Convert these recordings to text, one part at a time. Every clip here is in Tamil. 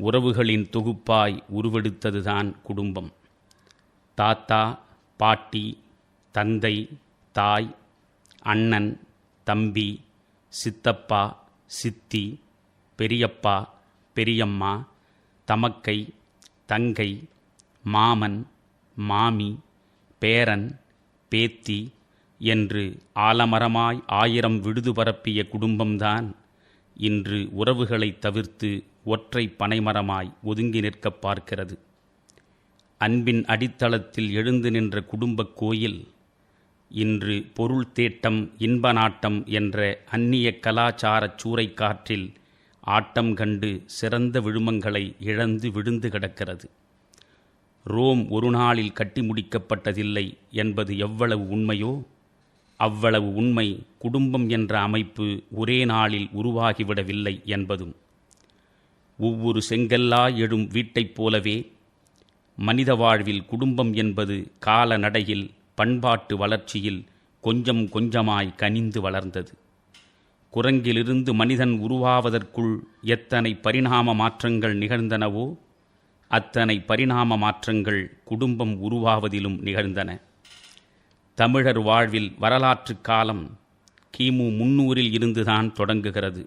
உறவுகளின் தொகுப்பாய் உருவெடுத்ததுதான் குடும்பம். தாத்தா, பாட்டி, தந்தை, தாய், அண்ணன், தம்பி, சித்தப்பா, சித்தி, பெரியப்பா, பெரியம்மா, தமக்கை, தங்கை, மாமன், மாமி, பேரன், பேத்தி என்று ஆலமரமாய் 1000 விடுது பரப்பிய குடும்பம்தான் இன்று உறவுகளை தவிர்த்து ஒற்றை பனைமரமாய் ஒதுங்கி நிற்கப் பார்க்கிறது. அன்பின் அடித்தளத்தில் எழுந்து நின்ற குடும்பக் கோயில் இன்று பொருள் தேட்டம், இன்ப நாட்டம் என்ற அந்நிய கலாச்சாரச் சூறைக்காற்றில் ஆட்டம் கண்டு சிறந்த விழுமங்களை இழந்து விழுந்து கிடக்கிறது. ரோம் ஒரு நாளில் கட்டி முடிக்கப்பட்டதில்லை என்பது எவ்வளவு உண்மையோ அவ்வளவு உண்மை குடும்பம் என்ற அமைப்பு ஒரே நாளில் உருவாகிவிடவில்லை என்பதும். ஒவ்வொரு செங்கல்லாய் எழும் வீட்டைப் போலவே மனித வாழ்வில் குடும்பம் என்பது கால நடையில், பண்பாட்டு வளர்ச்சியில் கொஞ்சம் கொஞ்சமாய் கனிந்து வளர்ந்தது. குரங்கிலிருந்து மனிதன் உருவாவதற்குள் எத்தனை பரிணாம மாற்றங்கள் நிகழ்ந்தனவோ அத்தனை பரிணாம மாற்றங்கள் குடும்பம் உருவாவதிலும் நிகழ்ந்தன. தமிழர் வாழ்வில் வரலாற்று காலம் கிமு 300 இருந்துதான் தொடங்குகிறது.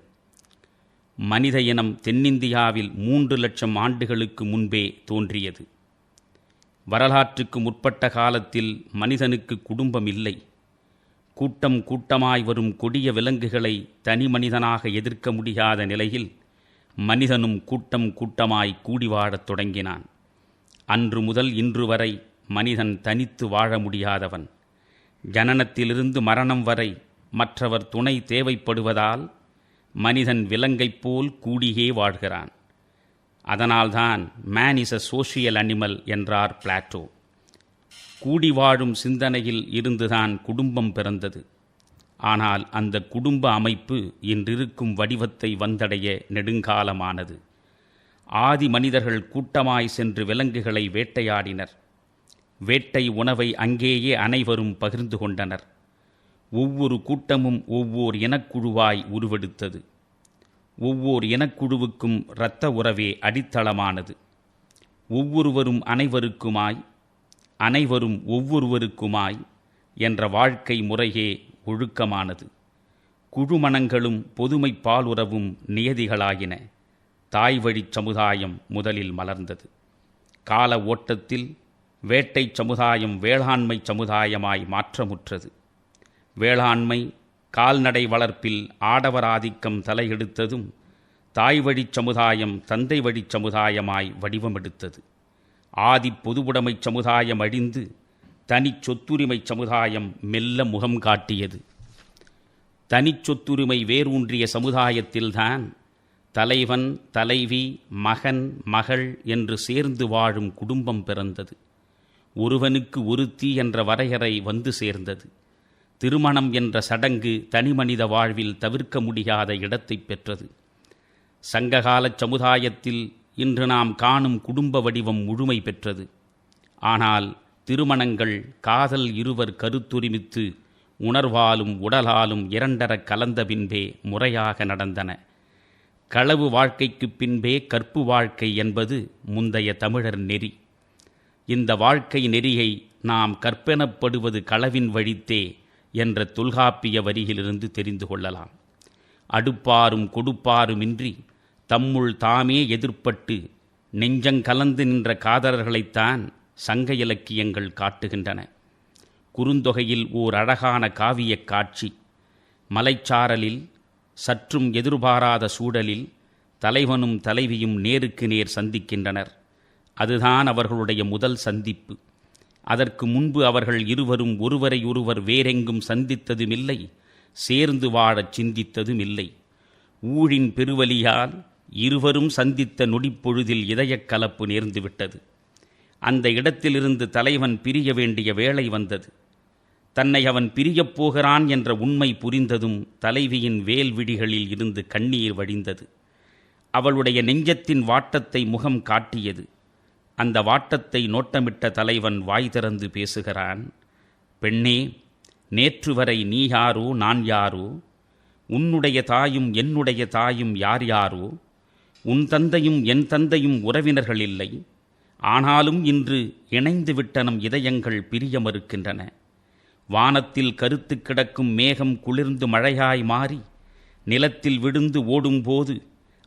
மனித இனம் தென்னிந்தியாவில் 3 லட்சம் ஆண்டுகளுக்கு முன்பே தோன்றியது. வரலாற்றுக்கு முற்பட்ட காலத்தில் மனிதனுக்கு குடும்பம் இல்லை. கூட்டம் கூட்டமாய் வரும் கொடிய விலங்குகளை தனி மனிதனாக எதிர்க்க முடியாத நிலையில் மனிதனும் கூட்டம் கூட்டமாய் கூடி வாழத் தொடங்கினான். அன்று முதல் இன்று வரை மனிதன் தனித்து வாழ முடியாதவன். ஜனனத்திலிருந்து மரணம் வரை மற்றவர் துணை தேவைப்படுவதால் மனிதன் விலங்கைப் போல் கூடியே வாழ்கிறான். அதனால்தான் man is a social animal என்றார் பிளாட்டோ. கூடி வாழும் சிந்தனையில் இருந்துதான் குடும்பம் பிறந்தது. ஆனால் அந்த குடும்ப அமைப்பு இன்றிருக்கும் வடிவத்தை வந்தடைய நெடுங்காலமானது. ஆதி மனிதர்கள் கூட்டமாய் சென்று விலங்குகளை வேட்டையாடினர். வேட்டை உணவை அங்கேயே அனைவரும் பகிர்ந்து கொண்டனர். ஒவ்வொரு கூட்டமும் ஒவ்வொரு இனக்குழுவாய் உருவெடுத்தது. ஒவ்வொரு இனக்குழுவுக்கும் இரத்த உறவே அடித்தளமானது. ஒவ்வொருவரும் அனைவருக்குமாய், அனைவரும் ஒவ்வொருவருக்குமாய் என்ற வாழ்க்கை முறையே ஒழுக்கமானது. குழுமணங்களும் பொதுமை பாலுறவும் நியதிகளாயின. தாய் வழிச் சமுதாயம் முதலில் மலர்ந்தது. கால ஓட்டத்தில் வேட்டை சமுதாயம் வேளாண்மை சமுதாயமாய் மாற்றமுற்றது. வேளாண்மை கால்நடை வளர்ப்பில் ஆடவராதிக்கம் தலையெடுத்ததும் தாய் வழிச் சமுதாயம் தந்தை வழிச் சமுதாயமாய் வடிவமெடுத்தது. ஆதி பொதுவுடைமை சமுதாயம் அழிந்து தனிச் சொத்துரிமை சமுதாயம் மெல்ல முகம் காட்டியது. தனிச் சொத்துரிமை வேரூன்றிய சமுதாயத்தில்தான் தலைவன், தலைவி, மகன், மகள் என்று சேர்ந்து வாழும் குடும்பம் பிறந்தது. ஒருவனுக்கு ஒருத்தி என்ற வரையறை வந்து சேர்ந்தது. திருமணம் என்ற சடங்கு தனிமனித வாழ்வில் தவிர்க்க முடியாத இடத்தை பெற்றது. சங்ககால சமுதாயத்தில் இன்று நாம் காணும் குடும்ப வடிவம் முழுமை பெற்றது. ஆனால் திருமணங்கள் காதல் இருவர் கருத்துரிமித்து உணர்வாலும் உடலாலும் இரண்டர கலந்த பின்பே முறையாக நடந்தன. களவு வாழ்க்கைக்குப் பின்பே கற்பு வாழ்க்கை என்பது முந்தைய தமிழர் நெறி. இந்த வாழ்க்கை நெறியை நாம் கற்பெனப்படுவது களவின் வழித்தே என்ற தொல்காப்பிய வரியிலிருந்து தெரிந்து கொள்ளலாம். அடுப்பாரும் கொடுப்பாருமின்றி தம்முள் தாமே எதிர்ப்பட்டு நெஞ்சங்கலந்து நின்ற காதலர்களைத்தான் சங்க இலக்கியங்கள் காட்டுகின்றன. குறுந்தொகையில் ஓர் அழகான காவியக் காட்சி. மலைச்சாரலில் சற்றும் எதிர்பாராத சூழலில் தலைவனும் தலைவியும் நேருக்கு நேர் சந்திக்கின்றனர். அதுதான் அவர்களுடைய முதல் சந்திப்பு. அதற்கு முன்பு அவர்கள் இருவரும் ஒருவரை ஒருவர் வேறெங்கும் சந்தித்ததுமில்லை, சேர்ந்து வாழச் சிந்தித்ததுமில்லை. ஊழின் பெருவலியால் இருவரும் சந்தித்த நொடிப்பொழுதில் இதயக் கலப்பு நேர்ந்துவிட்டது. அந்த இடத்திலிருந்து தலைவன் பிரிய வேண்டிய வேளை வந்தது. தன்னை அவன் பிரியப் போகிறான் என்ற உண்மை புரிந்ததும் தலைவியின் வேல்விழிகளில் இருந்து கண்ணீர் வழிந்தது. அவளுடைய நெஞ்சத்தின் வாட்டத்தை முகம் காட்டியது. அந்த வாட்டத்தை நோட்டமிட்ட தலைவன் வாய் திறந்து பேசுகிறான். பெண்ணே, நேற்று வரை நீ யாரோ நான் யாரோ, உன்னுடைய தாயும் என்னுடைய தாயும் யார் யாரோ, உன் தந்தையும் என் தந்தையும் உறவினர்கள் இல்லை. ஆனாலும் இன்று இணைந்து விட்ட நம் இதயங்கள் பிரிய மறுக்கின்றன. வானத்தில் கருத்து கிடக்கும் மேகம் குளிர்ந்து மழையாய் மாறி நிலத்தில் விழுந்து ஓடும்போது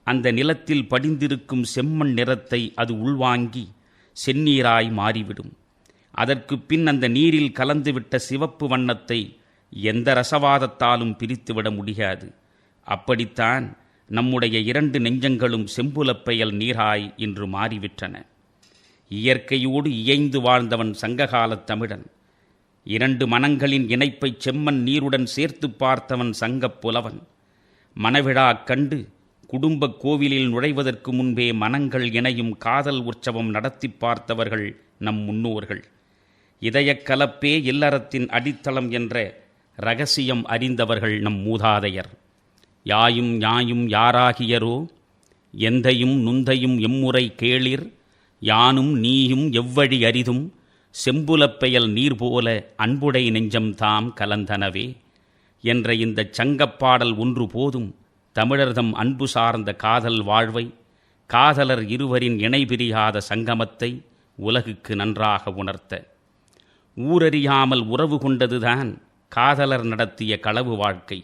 அந்த நிலத்தில் படிந்திருக்கும் செம்மண் நிறத்தை அது உள்வாங்கி செந்நீராய் மாறிவிடும். அதற்கு பின் அந்த நீரில் கலந்துவிட்ட சிவப்பு வண்ணத்தை எந்த ரசவாதத்தாலும் பிரித்துவிட முடியாது. அப்படித்தான் நம்முடைய 2 நெஞ்சங்களும் செம்புலப்பெயல் நீராய் இன்று மாறிவிட்டன. இயற்கையோடு இயைந்து வாழ்ந்தவன் சங்ககாலத் தமிழன். 2 மனங்களின் இணைப்பைச் செம்மண் நீருடன் சேர்த்து பார்த்தவன் சங்கப் புலவன். மணவிழா கண்டு குடும்பக் கோவிலில் நுழைவதற்கு முன்பே மனங்கள் இணையும் காதல் உற்சவம் நடத்தி பார்த்தவர்கள் நம் முன்னோர்கள். இதயக் கலப்பே இல்லறத்தின் அடித்தளம் என்ற இரகசியம் அறிந்தவர்கள் நம் மூதாதையர். யாயும் யாயும் யாராகியரோ எந்தையும் நுந்தையும் எம்முறை கேளிர், யானும் நீயும் எவ்வழி அரிதும் செம்புலப்பெயல் நீர்போல அன்புடை நெஞ்சம் தாம் கலந்தனவே என்ற இந்த சங்கப்பாடல் ஒன்று போதும் தமிழர்தம் அன்பு சார்ந்த காதல் வாழ்வை, காதலர் இருவரின் இணைபிரியாத சங்கமத்தை உலகுக்கு நன்றாக உணர்த்த. ஊரறியாமல் உறவு கொண்டதுதான் காதலர் நடத்திய களவு வாழ்க்கை.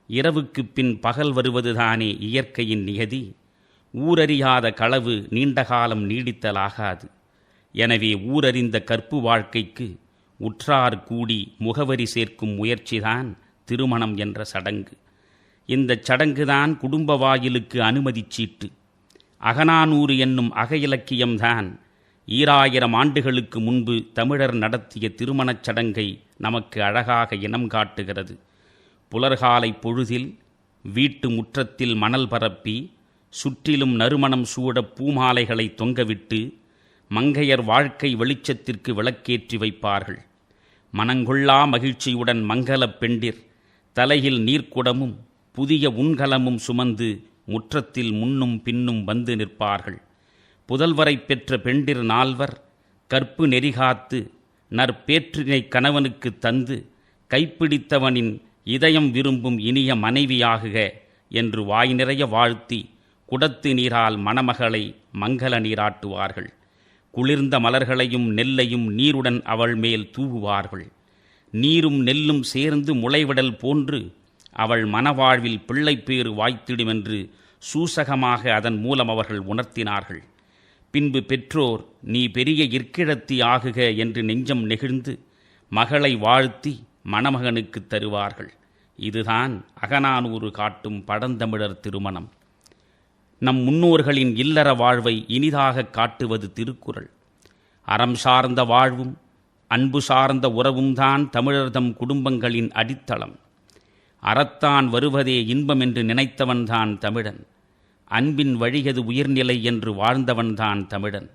இரவுக்குப் பின் பகல் வருவதுதானே இயற்கையின் நியதி. ஊரறியாத களவு நீண்டகாலம் நீடித்தலாகாது. எனவே ஊரறிந்த கற்பு வாழ்க்கைக்கு உற்றார் கூடி முகவரி சேர்க்கும் முயற்சிதான் திருமணம் என்ற சடங்கு. இந்த சடங்குதான் குடும்ப வாயிலுக்கு அனுமதி சீட்டு. அகநானூறு என்னும் அக இலக்கியம்தான் 2000 ஆண்டுகளுக்கு முன்பு தமிழர் நடத்திய திருமணச் சடங்கை நமக்கு அழகாக இனம் காட்டுகிறது. புலர்காலை பொழுதில் வீட்டு முற்றத்தில் மணல் பரப்பி சுற்றிலும் நறுமணம் சூட பூமாலைகளை தொங்கவிட்டு மங்கையர் வாழ்க்கை வெளிச்சத்திற்கு விளக்கேற்றி வைப்பார்கள். மனங்கொள்ளா மகிழ்ச்சியுடன் மங்கலப் பெண்டிர் தலையில் நீர்க்குடமும் புதிய உண்கலமும் சுமந்து முற்றத்தில் முன்னும் பின்னும் வந்து நிற்பார்கள். புதல்வரை பெற்ற பெண்டிர் 4 கற்பு நெறிகாத்து நற்பேற்றினை கணவனுக்கு தந்து கைப்பிடித்தவனின் இதயம் விரும்பும் இனிய மனைவியாகுக என்று வாய் நிறைய வாழ்த்தி குடத்து நீரால் மணமகளை மங்கள நீராட்டுவார்கள். குளிர்ந்த மலர்களையும் நெல்லையும் நீருடன் அவள் மேல் தூவுவார்கள். நீரும் நெல்லும் சேர்ந்து முளைவிடல் போன்று அவள் மனவாழ்வில் பிள்ளைப்பேறு வாய்த்திடுமென்று சூசகமாக அதன் மூலம் அவர்கள் உணர்த்தினார்கள். பின்பு பெற்றோர் நீ பெரிய இற்கிழத்தி ஆகுக என்று நெஞ்சம் நெகிழ்ந்து மகளை வாழ்த்தி மணமகனுக்கு தருவார்கள். இதுதான் அகநானூறு காட்டும் பழந்தமிழர் திருமணம். நம் முன்னோர்களின் இல்லற வாழ்வை இனிதாக காட்டுவது திருக்குறள். அறம் சார்ந்த வாழ்வும் அன்பு சார்ந்த உறவும்தான் தமிழர்தம் குடும்பங்களின் அடித்தளம். அறத்தான் வருவதே இன்பம் என்று நினைத்தவன்தான் தமிழன். அன்பின் வழியது உயிர்நிலை என்று வாழ்ந்தவன்தான் தமிழன்.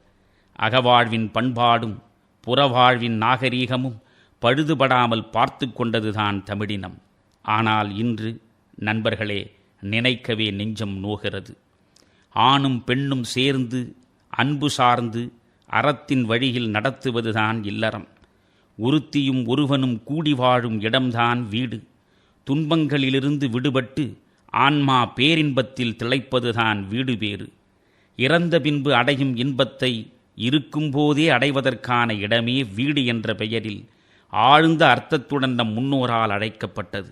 அகவாழ்வின் பண்பாடும் புறவாழ்வின் நாகரீகமும் பழுதுபடாமல் பார்த்து கொண்டதுதான் தமிழினம். ஆனால் இன்று நண்பர்களே, நினைக்கவே நெஞ்சம் நோகிறது. ஆணும் பெண்ணும் சேர்ந்து அன்பு சார்ந்து அறத்தின் வழியில் நடத்துவதுதான் இல்லறம். ஒருத்தியும் ஒருவனும் கூடி வாழும் இடம்தான் வீடு. துன்பங்களிலிருந்து விடுபட்டு ஆன்மா பேரின்பத்தில் திளைப்பதுதான் வீடு பேறு. இறந்த பின்பு அடையும் இன்பத்தை இருக்கும்போதே அடைவதற்கான இடமே வீடு என்ற பெயரில் ஆழ்ந்த அர்த்தத்துடன் நம் முன்னோரால் அழைக்கப்பட்டது.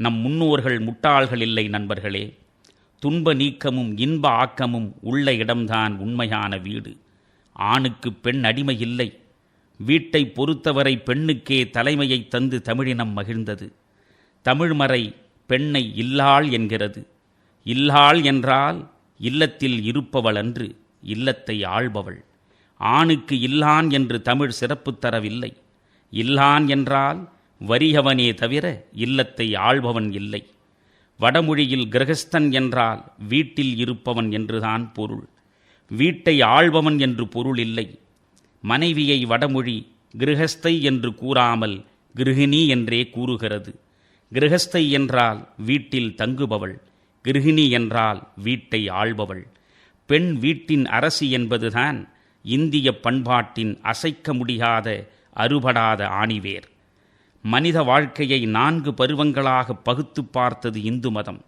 நம் முன்னோர்கள் முட்டாள்கள் இல்லை நண்பர்களே. துன்ப நீக்கமும் இன்ப ஆக்கமும் உள்ள இடம்தான் உண்மையான வீடு. ஆணுக்கு பெண் அடிமை இல்லை. வீட்டை பொறுத்தவரை பெண்ணுக்கே தலைமையை தந்து தமிழினம் மகிழ்ந்தது. தமிழ்மறை பெண்ணை இல்லாள் என்கிறது. இல்லாள் என்றால் இல்லத்தில் இருப்பவள் அன்று, இல்லத்தை ஆள்பவள். ஆணுக்கு இல்லான் என்று தமிழ் சிறப்பு தரவில்லை. இல்லான் என்றால் வறியவனே தவிர இல்லத்தை ஆள்பவன் இல்லை. வடமொழியில் கிரகஸ்தன் என்றால் வீட்டில் இருப்பவன் என்றுதான் பொருள். வீட்டை ஆள்பவன் என்று பொருள் இல்லை. மனைவியை வடமொழி கிரகஸ்தை என்று கூறாமல் கிருகிணி என்றே கூறுகிறது. கிரகஸ்தை என்றால் வீட்டில் தங்குபவள், கிருகிணி என்றால் வீட்டை ஆள்பவள். பெண் வீட்டின் அரசி என்பதுதான் இந்திய பண்பாட்டின் அசைக்க முடியாத அறுபடாத ஆணிவேர். மனித வாழ்க்கையை 4 பருவங்களாக பகுத்து பார்த்தது இந்து மதம்.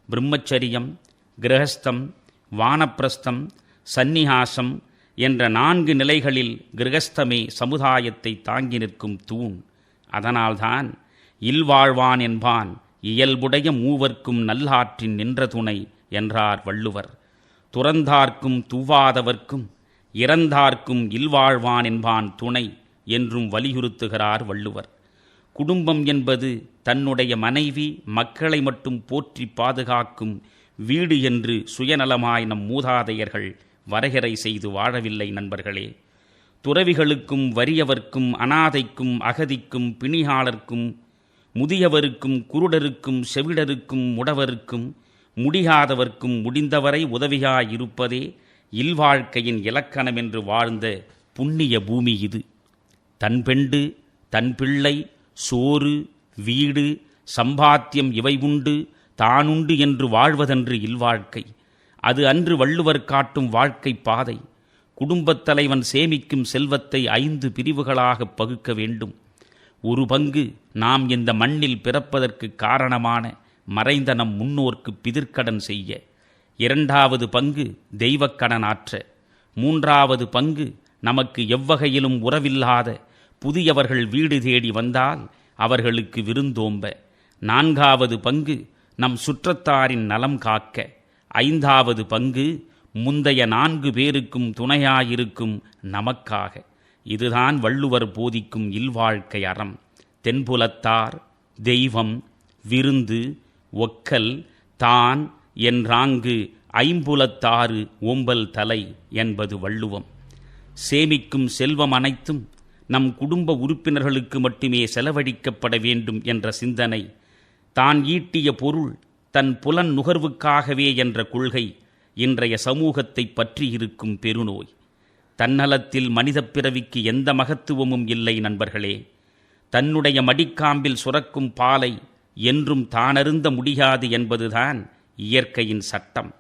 பிரம்மச்சரியம், கிரகஸ்தம், வானப்பிரஸ்தம், சந்நியாசம் என்ற 4 நிலைகளில் கிரகஸ்தமே சமுதாயத்தை தாங்கி நிற்கும் தூண். அதனால்தான் இல்வாழ்வான் என்பான் இயல்புடைய மூவர்க்கும் நல்லாற்றின் நின்ற துணை என்றார் வள்ளுவர். துறந்தார்க்கும் தூவாதவர்க்கும் இறந்தார்க்கும் இல்வாழ்வான் என்பான் துணை என்றும் வலியுறுத்துகிறார் வள்ளுவர். குடும்பம் என்பது தன்னுடைய மனைவி மக்களை மட்டும் போற்றி பாதுகாக்கும் வீடு என்று சுயநலமாய் நம் மூதாதையர்கள் வரையறை செய்து வாழவில்லை நண்பர்களே. துறவிகளுக்கும் வறியவர்க்கும் அனாதைக்கும் அகதிக்கும் பிணியாளர்க்கும் முதியவருக்கும் குருடருக்கும் செவிடருக்கும் முடவருக்கும் முடியாதவர்க்கும் முடிந்தவரை உதவியாயிருப்பதே இல்வாழ்க்கையின் இலக்கணம் என்று வாழ்ந்த புண்ணிய பூமி இது. தன் பெண்டு, தன் பிள்ளை, சோறு, வீடு, சம்பாத்தியம் இவை உண்டு தானுண்டு என்று வாழ்வதன்று இல்வாழ்க்கை. அது அன்று வள்ளுவர் காட்டும் வாழ்க்கை பாதை. குடும்பத் தலைவன் சேமிக்கும் செல்வத்தை 5 பிரிவுகளாக பகுக்க வேண்டும். ஒரு பங்கு நாம் இந்த மண்ணில் பிறப்பதற்கு காரணமான மறைந்த நம் முன்னோர்க்கு பிதிர்க்கடன் செய்ய, 2வது பங்கு தெய்வக்கடன் ஆற்ற, 3வது பங்கு நமக்கு எவ்வகையிலும் உறவில்லாத புதியவர்கள் வீடு தேடி வந்தால் அவர்களுக்கு விருந்தோம்ப, 4வது பங்கு நம் சுற்றத்தாரின் நலம் காக்க, 5வது பங்கு முந்தைய 4 பேருக்கும் துணையாயிருக்கும் நமக்காக. இதுதான் வள்ளுவர் போதிக்கும் இல்வாழ்க்கை அறம். தென்புலத்தார், தெய்வம், விருந்து, ஒக்கல், தான் என்றாங்கு 5புலத்தாறு ஓம்பல் தலை என்பது வள்ளுவம். சேமிக்கும் செல்வம் அனைத்தும் நம் குடும்ப உறுப்பினர்களுக்கு மட்டுமே செலவழிக்கப்பட வேண்டும் என்ற சிந்தனை, தான் ஈட்டிய பொருள் தன் புலன் நுகர்வுக்காகவே என்ற கொள்கை இன்றைய சமூகத்தை பற்றியிருக்கும் பெருநோய். தன்னலத்தில் மனித பிறவிக்கு எந்த மகத்துவமும் இல்லை நண்பர்களே. தன்னுடைய மடிக்காம்பில் சுரக்கும் பாலை என்றும் தானருந்த முடியாது என்பதுதான் இயற்கையின் சட்டம்.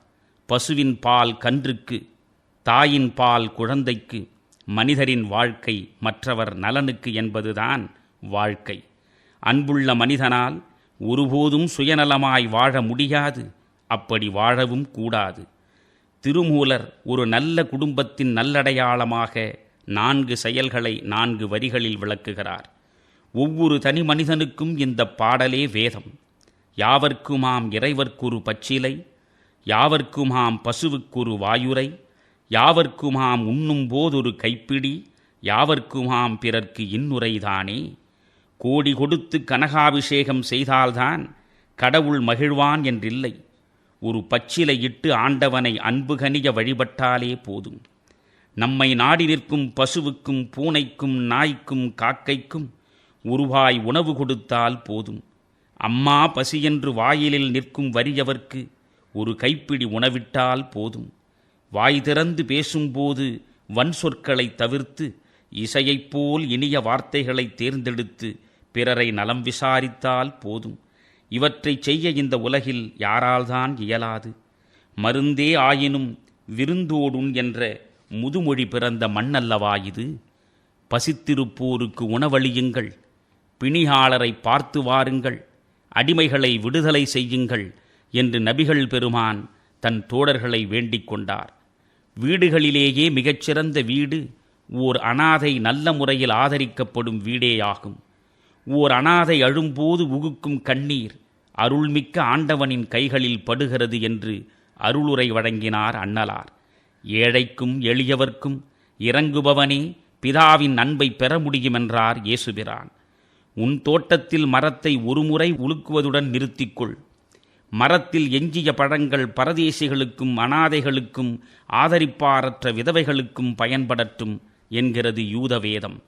பசுவின் பால் கன்றுக்கு, தாயின் பால் குழந்தைக்கு, மனிதரின் வாழ்க்கை மற்றவர் நலனுக்கு என்பதுதான் வாழ்க்கை. அன்புள்ள மனிதனால் ஒருபோதும் சுயநலமாய் வாழ முடியாது, அப்படி வாழவும் கூடாது. திருமூலர் ஒரு நல்ல குடும்பத்தின் நல்லடையாளமாக 4 செயல்களை 4 வரிகளில் விளக்குகிறார். ஒவ்வொரு தனி மனிதனுக்கும் இந்த பாடலே வேதம். யாவர்க்குமாம் இறைவர்க்கொரு பச்சிலை, யாவர்க்குமாம் பசுவுக்கொரு வாயுரை, யாவர்க்குமாம் உண்ணும் போதொரு கைப்பிடி, யாவர்க்குமாம் பிறர்க்கு இன்னுரைதானே. கோடி கொடுத்து கனகாபிஷேகம் செய்தால்தான் கடவுள் மகிழ்வான் என்றில்லை. ஒரு பச்சிலை இட்டு ஆண்டவனை அன்பு கனிய வழிபட்டாலே போதும். நம்மை நாடி நிற்கும் பசுவுக்கும் பூனைக்கும் நாய்க்கும் காக்கைக்கும் ஒருவாய் உணவு கொடுத்தால் போதும். அம்மா பசியென்று வாயிலில் நிற்கும் வறியவர்க்கு ஒரு கைப்பிடி உணவிட்டால் போதும். வாய் திறந்து பேசும்போது வன் சொற்களை தவிர்த்து இசையைப் போல் இனிய வார்த்தைகளை தேர்ந்தெடுத்து பிறரை நலம் விசாரித்தால் போதும். இவற்றை செய்ய இந்த உலகில் யாரால்தான் இயலாது? மருந்தே ஆயினும் விருந்தோடுன் என்ற முதுமொழி பிறந்த மண்ணல்லவா இது? பசித்திருப்போருக்கு உணவளியுங்கள், பிணியாளரை பார்த்து வாருங்கள், அடிமைகளை விடுதலை செய்யுங்கள் என்று நபிகள் பெருமான் தன் தோழர்களை வேண்டிக் கொண்டார். வீடுகளிலேயே மிகச்சிறந்த வீடு ஓர் அனாதை நல்ல முறையில் ஆதரிக்கப்படும் வீடேயாகும். ஓர் அனாதை அழும்போது உகுக்கும் கண்ணீர் அருள்மிக்க ஆண்டவனின் கைகளில் படுகிறது என்று அருளுரை வழங்கினார் அண்ணலார். ஏழைக்கும் எளியவர்க்கும் இறங்குபவனே பிதாவின் அன்பை பெற முடியுமென்றார் இயேசுபிரான். உன் தோட்டத்தில் மரத்தை ஒருமுறை உலுக்குவதுடன் நிறுத்திக்கொள். மரத்தில் எஞ்சிய பழங்கள் பரதேசிகளுக்கும் அனாதைகளுக்கும் ஆதரிப்பாரற்ற விதவைகளுக்கும் பயன்படட்டும் என்கிறது யூத வேதம்.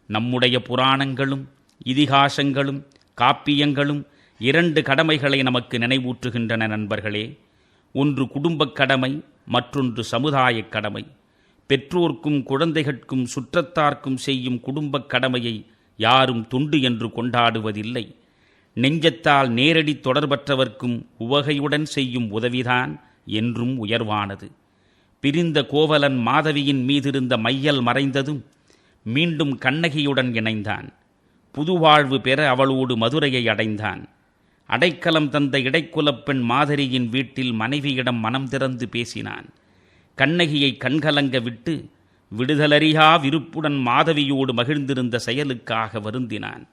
நம்முடைய புராணங்களும் இதிகாசங்களும் காப்பியங்களும் 2 கடமைகளை நமக்கு நினைவூற்றுகின்றன நண்பர்களே. ஒன்று குடும்பக் கடமை, மற்றொன்று சமுதாயக் கடமை. பெற்றோர்க்கும் குழந்தைகளுக்கும் சுற்றத்தார்க்கும் செய்யும் குடும்பக் கடமையை யாரும் தொண்டு என்று கொண்டாடுவதில்லை. நெஞ்சத்தால் நேரடி தொடர்பற்றவர்க்கும் உவகையுடன் செய்யும் உதவிதான் என்றும் உயர்வானது. பிரிந்த கோவலன் மாதவியின் மீதிருந்த மையல் மறைந்ததும் மீண்டும் கண்ணகியுடன் இணைந்தான். புதுவாழ்வு பெற அவளோடு மதுரையை அடைந்தான். அடைக்கலம் தந்த இடைக்குலப்பெண் மாதரியின் வீட்டில் மனைவியிடம் மனம் திறந்து பேசினான். கண்ணகியை கண்கலங்க விட்டு விடுதலறியா விருப்புடன் மாதவியோடு மகிழ்ந்திருந்த செயலுக்காக வருந்தினான்.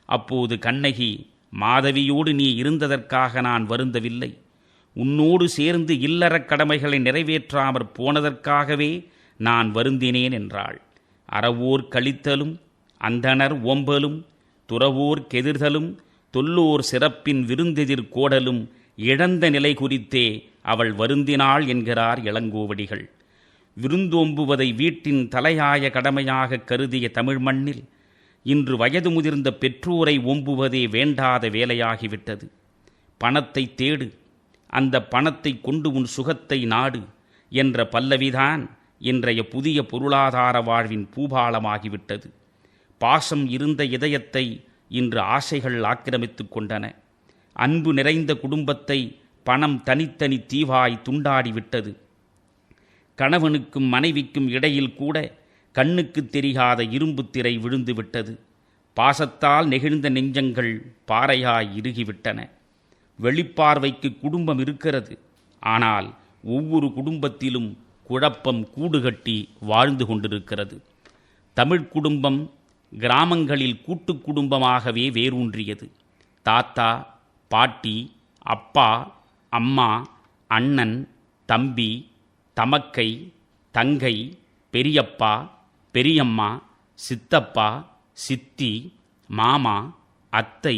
அப்போது கண்ணகி, மாதவியோடு நீ இருந்ததற்காக நான் வருந்தவில்லை, உன்னோடு சேர்ந்து இல்லறக் கடமைகளை நிறைவேற்றாமற் போனதற்காகவே நான் வருந்தினேன் என்றாள். அறவோர் கழித்தலும் அந்தணர் ஓம்பலும் துறவோர் கெதிர்தலும் தொல்லோர் சிறப்பின் விருந்தெதிர் கோடலும் இழந்த நிலை குறித்தே அவள் வருந்தினாள் என்கிறார் இளங்கோவடிகள். விருந்தோம்புவதை வீட்டின் தலையாய கடமையாக கருதிய தமிழ் மண்ணில் இன்று வயது முதிர்ந்த பெற்றோரை ஓம்புவதே வேண்டாத வேலையாகிவிட்டது. பணத்தை தேடு, அந்த பணத்தை கொண்டு உன் சுகத்தை நாடு என்ற பல்லவிதான் இன்றைய புதிய பொருளாதார வாழ்வின் பூபாலமாகிவிட்டது. பாசம் இருந்த இதயத்தை இன்று ஆசைகள் ஆக்கிரமித்து கொண்டன. அன்பு நிறைந்த குடும்பத்தை பணம் தனித்தனி தீவாய் துண்டாடிவிட்டது. கணவனுக்கும் மனைவிக்கும் இடையில் கூட கண்ணுக்கு தெரியாத இரும்பு திரை விழுந்துவிட்டது. பாசத்தால் நெகிழ்ந்த நெஞ்சங்கள் பாறையாய் இறுகிவிட்டன. வெளிப்பார்வைக்கு குடும்பம் இருக்கிறது, ஆனால் ஒவ்வொரு குடும்பத்திலும் குழப்பம் கூடுகட்டி வாழ்ந்து கொண்டிருக்கிறது. தமிழ் குடும்பம் கிராமங்களில் கூட்டு குடும்பமாகவே வேரூன்றியது. தாத்தா, பாட்டி, அப்பா, அம்மா, அண்ணன், தம்பி, தமக்கை, தங்கை, பெரியப்பா, பெரியம்மா, சித்தப்பா, சித்தி, மாமா, அத்தை,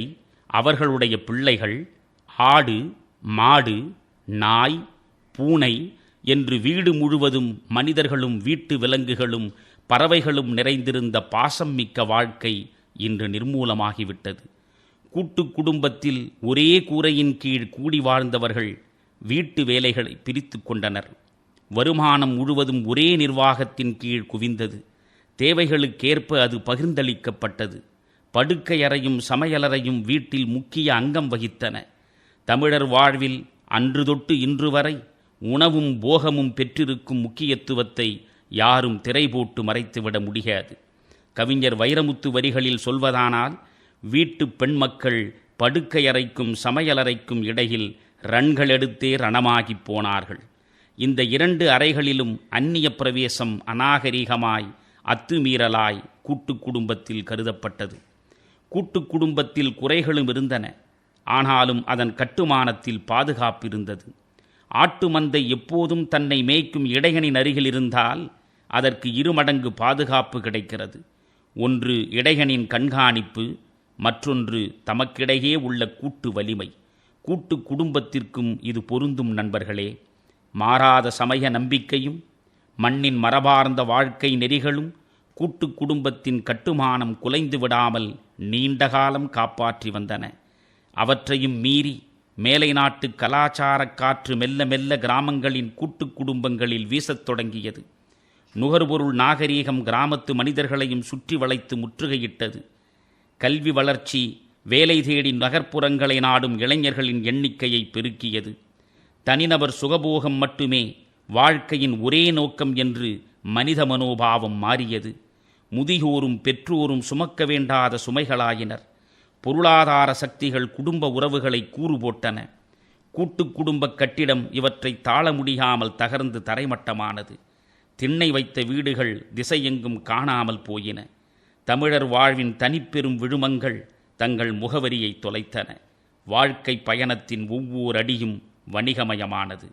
அவர்களுடைய பிள்ளைகள், ஆடு, மாடு, நாய், பூனை என்று வீடு முழுவதும் மனிதர்களும் வீட்டு விலங்குகளும் பறவைகளும் நிறைந்திருந்த பாசம் மிக்க வாழ்க்கை இன்று நிர்மூலமாகிவிட்டது. கூட்டு குடும்பத்தில் ஒரே கூரையின் கீழ் கூடி வாழ்ந்தவர்கள் வீட்டு வேலைகளை பிரித்து கொண்டனர். வருமானம் முழுவதும் ஒரே நிர்வாகத்தின் கீழ் குவிந்தது. தேவைகளுக்கேற்ப அது பகிர்ந்தளிக்கப்பட்டது. படுக்கை அறையும் சமையலறையும் வீட்டில் முக்கிய அங்கம் வகித்தன. தமிழர் வாழ்வில் அன்று தொட்டு இன்று வரை உணவும் போகமும் பெற்றிருக்கும் முக்கியத்துவத்தை யாரும் திரை போட்டு மறைத்துவிட முடியாது. கவிஞர் வைரமுத்து வரிகளில் சொல்வதானால், வீட்டு பெண்மக்கள் படுக்கையறைக்கும் சமையலறைக்கும் இடையில் ரன்கள் எடுத்தே ரணமாகிப் போனார்கள். இந்த இரண்டு அறைகளிலும் அந்நிய பிரவேசம் அநாகரிகமாய் அத்துமீறலாய் கூட்டு குடும்பத்தில் கருதப்பட்டது. கூட்டு குடும்பத்தில் குறைகளும் இருந்தன, ஆனாலும் அதன் கட்டுமானத்தில் பாதுகாப்பு இருந்தது. ஆட்டு மந்தை எப்போதும் தன்னை மேய்க்கும் இடையனின் அருகில் இருந்தால் அதற்கு இருமடங்கு பாதுகாப்பு கிடைக்கிறது. ஒன்று இடையனின் கண்காணிப்பு, மற்றொன்று தமக்கிடையே உள்ள கூட்டு வலிமை. கூட்டு குடும்பத்திற்கும் இது பொருந்தும் நண்பர்களே. மாறாத சமய நம்பிக்கையும் மண்ணின் மரபார்ந்த வாழ்க்கை நெறிகளும் கூட்டு குடும்பத்தின் கட்டுமானம் குலைந்து விடாமல் நீண்ட காலம் காப்பாற்றி வந்தன. அவற்றையும் மீறி மேலை நாட்டு கலாச்சார காற்று மெல்ல மெல்ல கிராமங்களின் கூட்டு குடும்பங்களில் வீசத் தொடங்கியது. நுகர்பொருள் நாகரீகம் கிராமத்து மனிதர்களையும் சுற்றி வளைத்து முற்றுகையிட்டது. கல்வி வளர்ச்சி வேலை தேடி நகர்ப்புறங்களை நாடும் இளைஞர்களின் எண்ணிக்கையை பெருக்கியது. தனிநபர் சுகபோகம் மட்டுமே வாழ்க்கையின் ஒரே நோக்கம் என்று மனித மனோபாவம் மாறியது. முதியோரும் பெற்றோரும் சுமக்க வேண்டாத சுமைகளாயினர். பொருளாதார சக்திகள் குடும்ப உறவுகளை கூறு போட்டன. கூட்டு குடும்ப கட்டிடம் இவற்றை தாழ முடியாமல் தகர்ந்து தரைமட்டமானது. திண்ணை வைத்த வீடுகள் திசையெங்கும் காணாமல் போயின. தமிழர் வாழ்வின் தனிப்பெரும் விழுமங்கள் தங்கள் முகவரியை தொலைத்தன. வாழ்க்கை பயணத்தின் ஒவ்வொரு அடியும் வணிகமயமானது.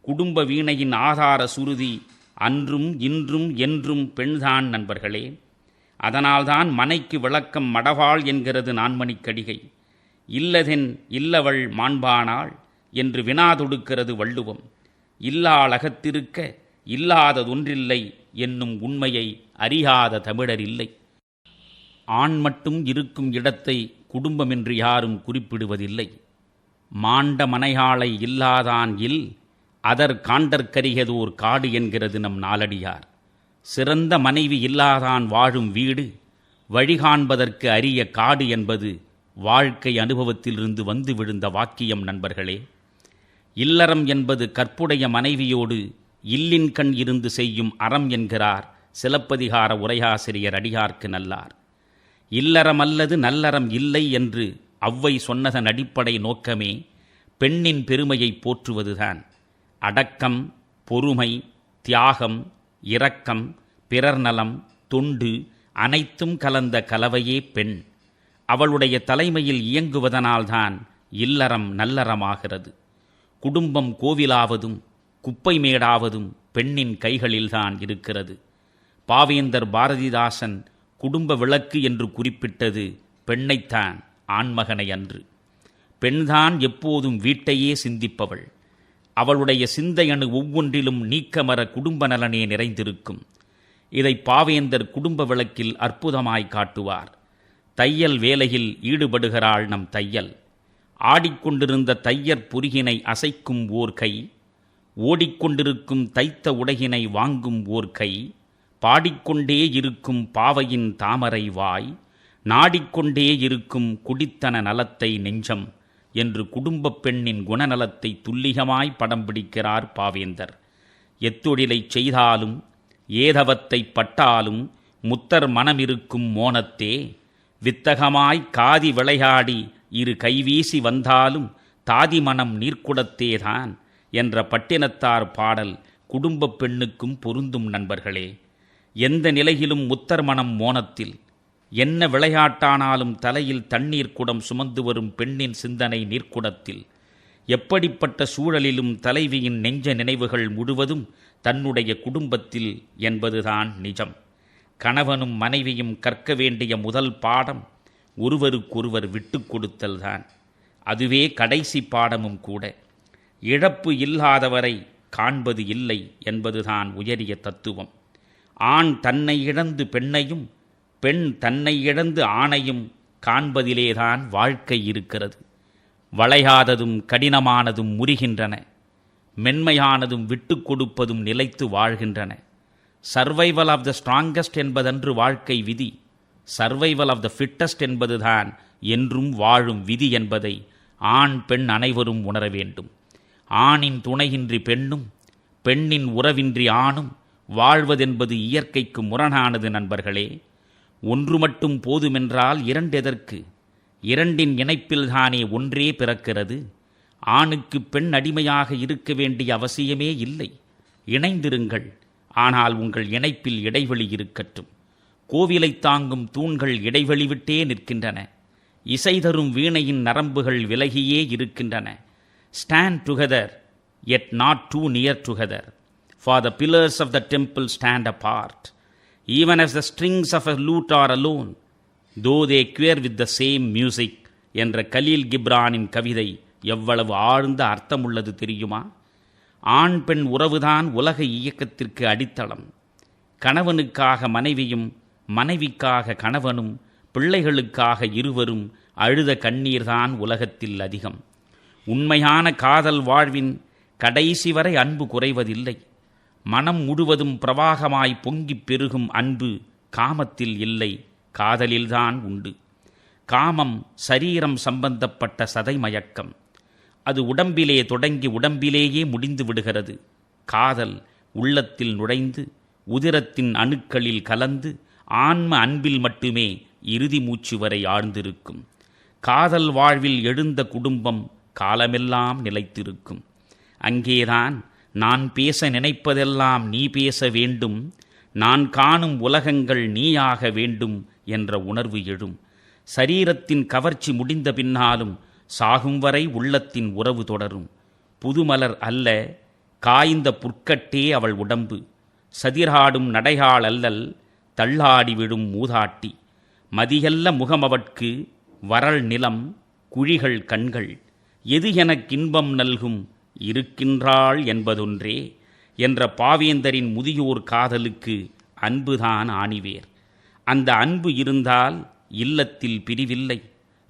குடும்ப வீணையின் ஆதார சுருதி அன்றும் இன்றும் என்றும் பெண்தான் நண்பர்களே. அதனால்தான் மனைக்கு விளக்கம் மடவாள் என்கிறது நான்மணிக்கடிகை. இல்லதென் இல்லவள் மாண்பானாள் என்று வினா தொடுக்கிறது வள்ளுவம். இல்லாள் அகத்திருக்க இல்லாததொன்றில்லை என்னும் உண்மையை அறியாத தமிழர் இல்லை. ஆண் மட்டும் இருக்கும் இடத்தை குடும்பம் என்று யாரும் குறிப்பிடுவதில்லை. மாண்ட மனையாளை இல்லாதான் இல் அதர் காண்டற்கரியதோர் காடு என்கிறது நம் நாலடியார். சிறந்த மனைவி இல்லாதான் வாழும் வீடு வழிகாண்பதற்கு அரிய காடு என்பது வாழ்க்கை அனுபவத்திலிருந்து வந்து விழுந்த வாக்கியம் நண்பர்களே. இல்லறம் என்பது கற்புடைய மனைவியோடு இல்லின் கண் இருந்து செய்யும் அறம் என்கிறார் சிலப்பதிகார உரையாசிரியர் அடியார்க்கு நல்லார். இல்லறம் அல்லது நல்லறம் இல்லை என்று ஔவை சொன்னதன் அடிப்படை நோக்கமே பெண்ணின் பெருமையை போற்றுவதுதான். அடக்கம், பொறுமை, தியாகம், இரக்கம், பிறர் நலம், தொண்டு அனைத்தும் கலந்த கலவையே பெண். அவளுடைய தலைமையில் இயங்குவதனால்தான் இல்லறம் நல்லறமாகிறது. குடும்பம் கோவிலாவதும் குப்பை மேடாவதும் பெண்ணின் கைகளில்தான் இருக்கிறது. பாவேந்தர் பாரதிதாசன் குடும்ப விளக்கு என்று குறிப்பிட்டது பெண்ணைத்தான், ஆண்மகனை அன்று. பெண்தான் எப்போதும் வீட்டையே சிந்திப்பவள். அவளுடைய சிந்தையணு ஒவ்வொன்றிலும் நீக்கமர குடும்ப நலனே நிறைந்திருக்கும். இதை பாவேந்தர் குடும்ப விளக்கில் அற்புதமாய் காட்டுவார். தையல் வேலையில் ஈடுபடுகிறாள் நம் தையல். ஆடிக்கொண்டிருந்த தையற் பொறியினை அசைக்கும் ஓர் கை, ஓடிக்கொண்டிருக்கும் தைத்த உடையினை வாங்கும் ஓர் கை, பாடிக்கொண்டே இருக்கும் பாவையின் தாமரை வாய், நாடிக்கொண்டே இருக்கும் குடித்தன நலத்தை நெஞ்சம் என்று குடும்பப் பெண்ணின் குணநலத்தை துல்லியமாய் படம் பிடிக்கிறார் பாவேந்தர். எத்தொழிலைச் செய்தாலும் ஏதவத்தை பட்டாலும் முத்தர் மனமிருக்கும் மோனத்தே, வித்தகமாய் காதி விளையாடி இரு கைவீசி வந்தாலும் தாதி மனம் நீர்க்குடத்தேதான் என்ற பட்டினத்தார் பாடல் குடும்பப் பெண்ணுக்கும் பொருந்தும் நண்பர்களே. எந்த நிலையிலும் முத்தர் மனம் மோனத்தில், என்ன விளையாட்டானாலும் தலையில் தண்ணீர் குடம் சுமந்து வரும் பெண்ணின் சிந்தனை நீர்க்குடத்தில். எப்படிப்பட்ட சூழலிலும் தலைவியின் நெஞ்ச நினைவுகள் முழுவதும் தன்னுடைய குடும்பத்தில் என்பதுதான் நிஜம். கணவனும் மனைவியும் கற்க வேண்டிய முதல் பாடம் ஒருவருக்கொருவர் விட்டு கொடுத்தல்தான். அதுவே கடைசி பாடமும் கூட. இழப்பு இல்லாதவரை காண்பது இல்லை என்பதுதான் உயரிய தத்துவம். ஆண் தன்னை இழந்து பெண்ணையும், பெண் தன்னை இழந்து ஆணையும் காண்பதிலேதான் வாழ்க்கை இருக்கிறது. வளையாததும் கடினமானதும் முறிகின்றன, மென்மையானதும் விட்டு கொடுப்பதும் நிலைத்து வாழ்கின்றன. சர்வைவல் ஆஃப் த ஸ்ட்ராங்கஸ்ட் என்பதன்று வாழ்க்கை விதி, சர்வைவல் ஆஃப் த ஃபிட்டஸ்ட் என்பதுதான் என்றும் வாழும் விதி என்பதை ஆண் பெண் அனைவரும் உணர வேண்டும். ஆணின் துணையின்றி பெண்ணும், பெண்ணின் உறவின்றி ஆணும் வாழ்வதென்பது இயற்கைக்கு முரணானது நண்பர்களே. ஒன்று மட்டும் போதுமென்றால் இரண்டெதற்கு? இரண்டின் இணைப்பில்தானே ஒன்றே பிறக்கிறது. ஆணுக்கு பெண் அடிமையாக இருக்க வேண்டிய அவசியமே இல்லை. இணைந்திருங்கள், ஆனால் உங்கள் இணைப்பில் இடைவெளி இருக்கட்டும். கோவிலை தாங்கும் தூண்கள் இடைவெளி விட்டே நிற்கின்றன. இசை தரும் வீணையின் நரம்புகள் விலகியே இருக்கின்றன. Stand together, yet not too near together, for the pillars of the temple stand apart, even as the strings of a lute are alone, though they queer with the same music என்ற கலீல் கிப்ரானின் கவிதை எவ்வளவு ஆழ்ந்த அர்த்தமுள்ளது தெரியுமா? ஆண் பெண் உறவுதான் உலக இயக்கத்திற்கு அடித்தளம். கணவனுக்காக மனைவியும், மனைவிக்காக கணவனும், பிள்ளைகளுக்காக இருவரும் அழுத கண்ணீர்தான் உலகத்தில் அதிகம். உண்மையான காதல் வாழ்வின் கடைசி வரை அன்பு குறைவதில்லை. மனம் முழுவதும் பிரவாகமாய் பொங்கிப் பெருகும் அன்பு காமத்தில் இல்லை, காதலில்தான் உண்டு. காமம் சரீரம் சம்பந்தப்பட்ட சதைமயக்கம். அது உடம்பிலே தொடங்கி உடம்பிலேயே முடிந்து விடுகிறது. காதல் உள்ளத்தில் நுழைந்து உதிரத்தின் அணுக்களில் கலந்து ஆன்ம அன்பில் மட்டுமே இறுதி மூச்சு வரை ஆழ்ந்திருக்கும். காதல் வாழ்வில் எழுந்த குடும்பம் காலமெல்லாம் நிலைத்திருக்கும். அங்கேதான் நான் பேச நினைப்பதெல்லாம் நீ பேச வேண்டும், நான் காணும் உலகங்கள் நீயாக வேண்டும் என்ற உணர்வு எழும். சரீரத்தின் கவர்ச்சி முடிந்த பின்னாலும் சாகும் வரை உள்ளத்தின் உறவு தொடரும். புதுமலர் அல்ல, காய்ந்த புற்கட்டே அவள் உடம்பு. சதிராடும் நடையாள் அல்லல், தள்ளாடி விடும் மூதாட்டி. மதியல்ல முகமவட்கு, வரள் நிலம், குழிகள் கண்கள். எது எனக் இன்பம் நல்கும், இருக்கின்றாள் என்பதொன்றே என்ற பாவேந்தரின் முதியோர் காதலுக்கு அன்புதான் ஆணிவேர். அந்த அன்பு இருந்தால் இல்லத்தில் பிரிவில்லை,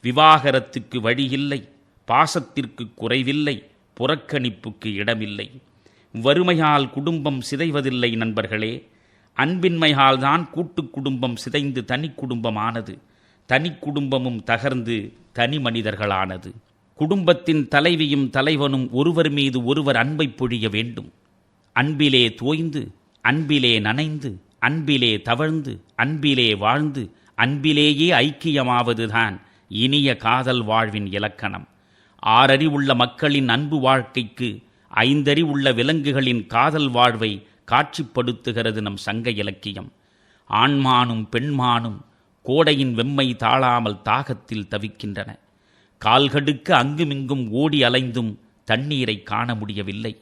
விவாகரத்துக்கு வழியில்லை, பாசத்திற்கு குறைவில்லை, புறக்கணிப்புக்கு இடமில்லை. வறுமையால் குடும்பம் சிதைவதில்லை நண்பர்களே. அன்பின்மையால் தான் கூட்டு குடும்பம் சிதைந்து தனி குடும்பமானது, தனி குடும்பமும் தகர்ந்து தனி மனிதர்களானது. குடும்பத்தின் தலைவியும் தலைவனும் ஒருவர் மீது ஒருவர் அன்பை பொழிய வேண்டும். அன்பிலே தோய்ந்து, அன்பிலே நனைந்து, அன்பிலே தவழ்ந்து, அன்பிலே வாழ்ந்து, அன்பிலேயே ஐக்கியமாவதுதான் இனிய காதல் வாழ்வின் இலக்கணம். 6 அறிவுள்ள மக்களின் அன்பு வாழ்க்கைக்கு 5 அறிவுள்ள விலங்குகளின் காதல் வாழ்வை காட்சிப்படுத்துகிறது நம் சங்க இலக்கியம். ஆண்மானும் பெண்மானும் கோடையின் வெம்மை தாழாமல் தாகத்தில் தவிக்கின்றன. கால்கடுக்க அங்குமிங்கும் ஓடி அலைந்தும் தண்ணீரை காண முடியவில்லை.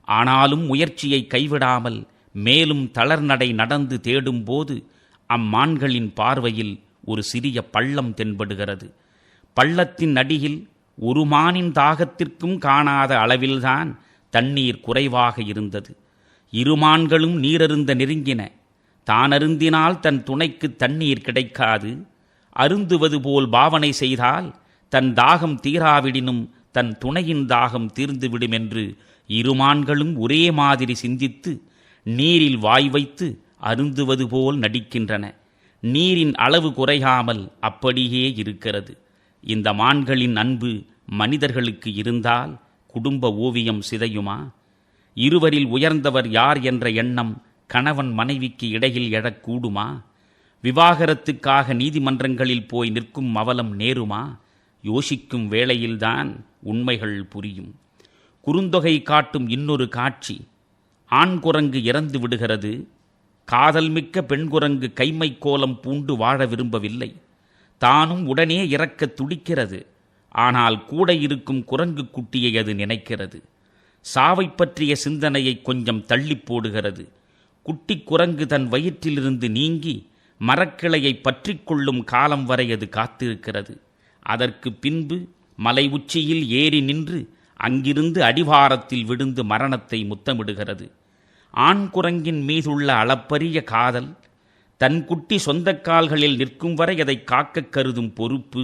ஆனாலும் முயற்சியை கைவிடாமல் மேலும் தளர்நடை நடந்து தேடும்போது அம்மான்களின் பார்வையில் ஒரு சிறிய பள்ளம் தென்படுகிறது. பள்ளத்தின் அடியில் ஒரு மானின் தாகத்திற்கும் காணாத அளவில்தான் தண்ணீர் குறைவாக இருந்தது. 2 மான்களும் நீரருந்த நெருங்கின. தான் அருந்தினால் தன் துணைக்கு தண்ணீர் கிடைக்காது. அருந்துவது போல் பாவனை செய்தால் தன் தாகம் தீராவிடினும் தன் துணையின் தாகம் தீர்ந்துவிடும் என்று 2 மான்களும் ஒரே மாதிரி சிந்தித்து நீரில் வாய் வைத்து அருந்துவது போல் நடிக்கின்றன. நீரின் அளவு குறையாமல் அப்படியே இருக்கிறது. இந்த மான்களின் அன்பு மனிதர்களுக்கு இருந்தால் குடும்ப ஓவியம் சிதையுமா? இருவரில் உயர்ந்தவர் யார் என்ற எண்ணம் கணவன் மனைவிக்கு இடையில் எழக்கூடுமா? விவாகரத்துக்காக நீதிமன்றங்களில் போய் நிற்கும் அவலம் நேருமா? யோசிக்கும் வேளையில்தான் உண்மைகள் புரியும். குறுந்தொகை காட்டும் இன்னொரு காட்சி. ஆண் குரங்கு இறந்து விடுகிறது. காதல் மிக்க பெண் குரங்கு கைமை கோலம் பூண்டு வாழ விரும்பவில்லை. தானும் உடனே இறக்க துடிக்கிறது. ஆனால் கூட இருக்கும் குரங்கு குட்டியை அது நினைக்கிறது. சாவை பற்றிய சிந்தனையை கொஞ்சம் தள்ளி போடுகிறது. குட்டி குரங்கு தன் வயிற்றிலிருந்து நீங்கி மரக்கிளையை பற்றி கொள்ளும் காலம் வரை அது காத்திருக்கிறது. அதற்கு பின்பு மலை உச்சியில் ஏறி நின்று அங்கிருந்து அடிவாரத்தில் விழுந்து மரணத்தை முத்தமிடுகிறது. ஆண் குரங்கின் மீதுள்ள அளப்பரிய காதல், தன் குட்டி சொந்த கால்களில் நிற்கும் வரை அதை காக்க கருதும் பொறுப்பு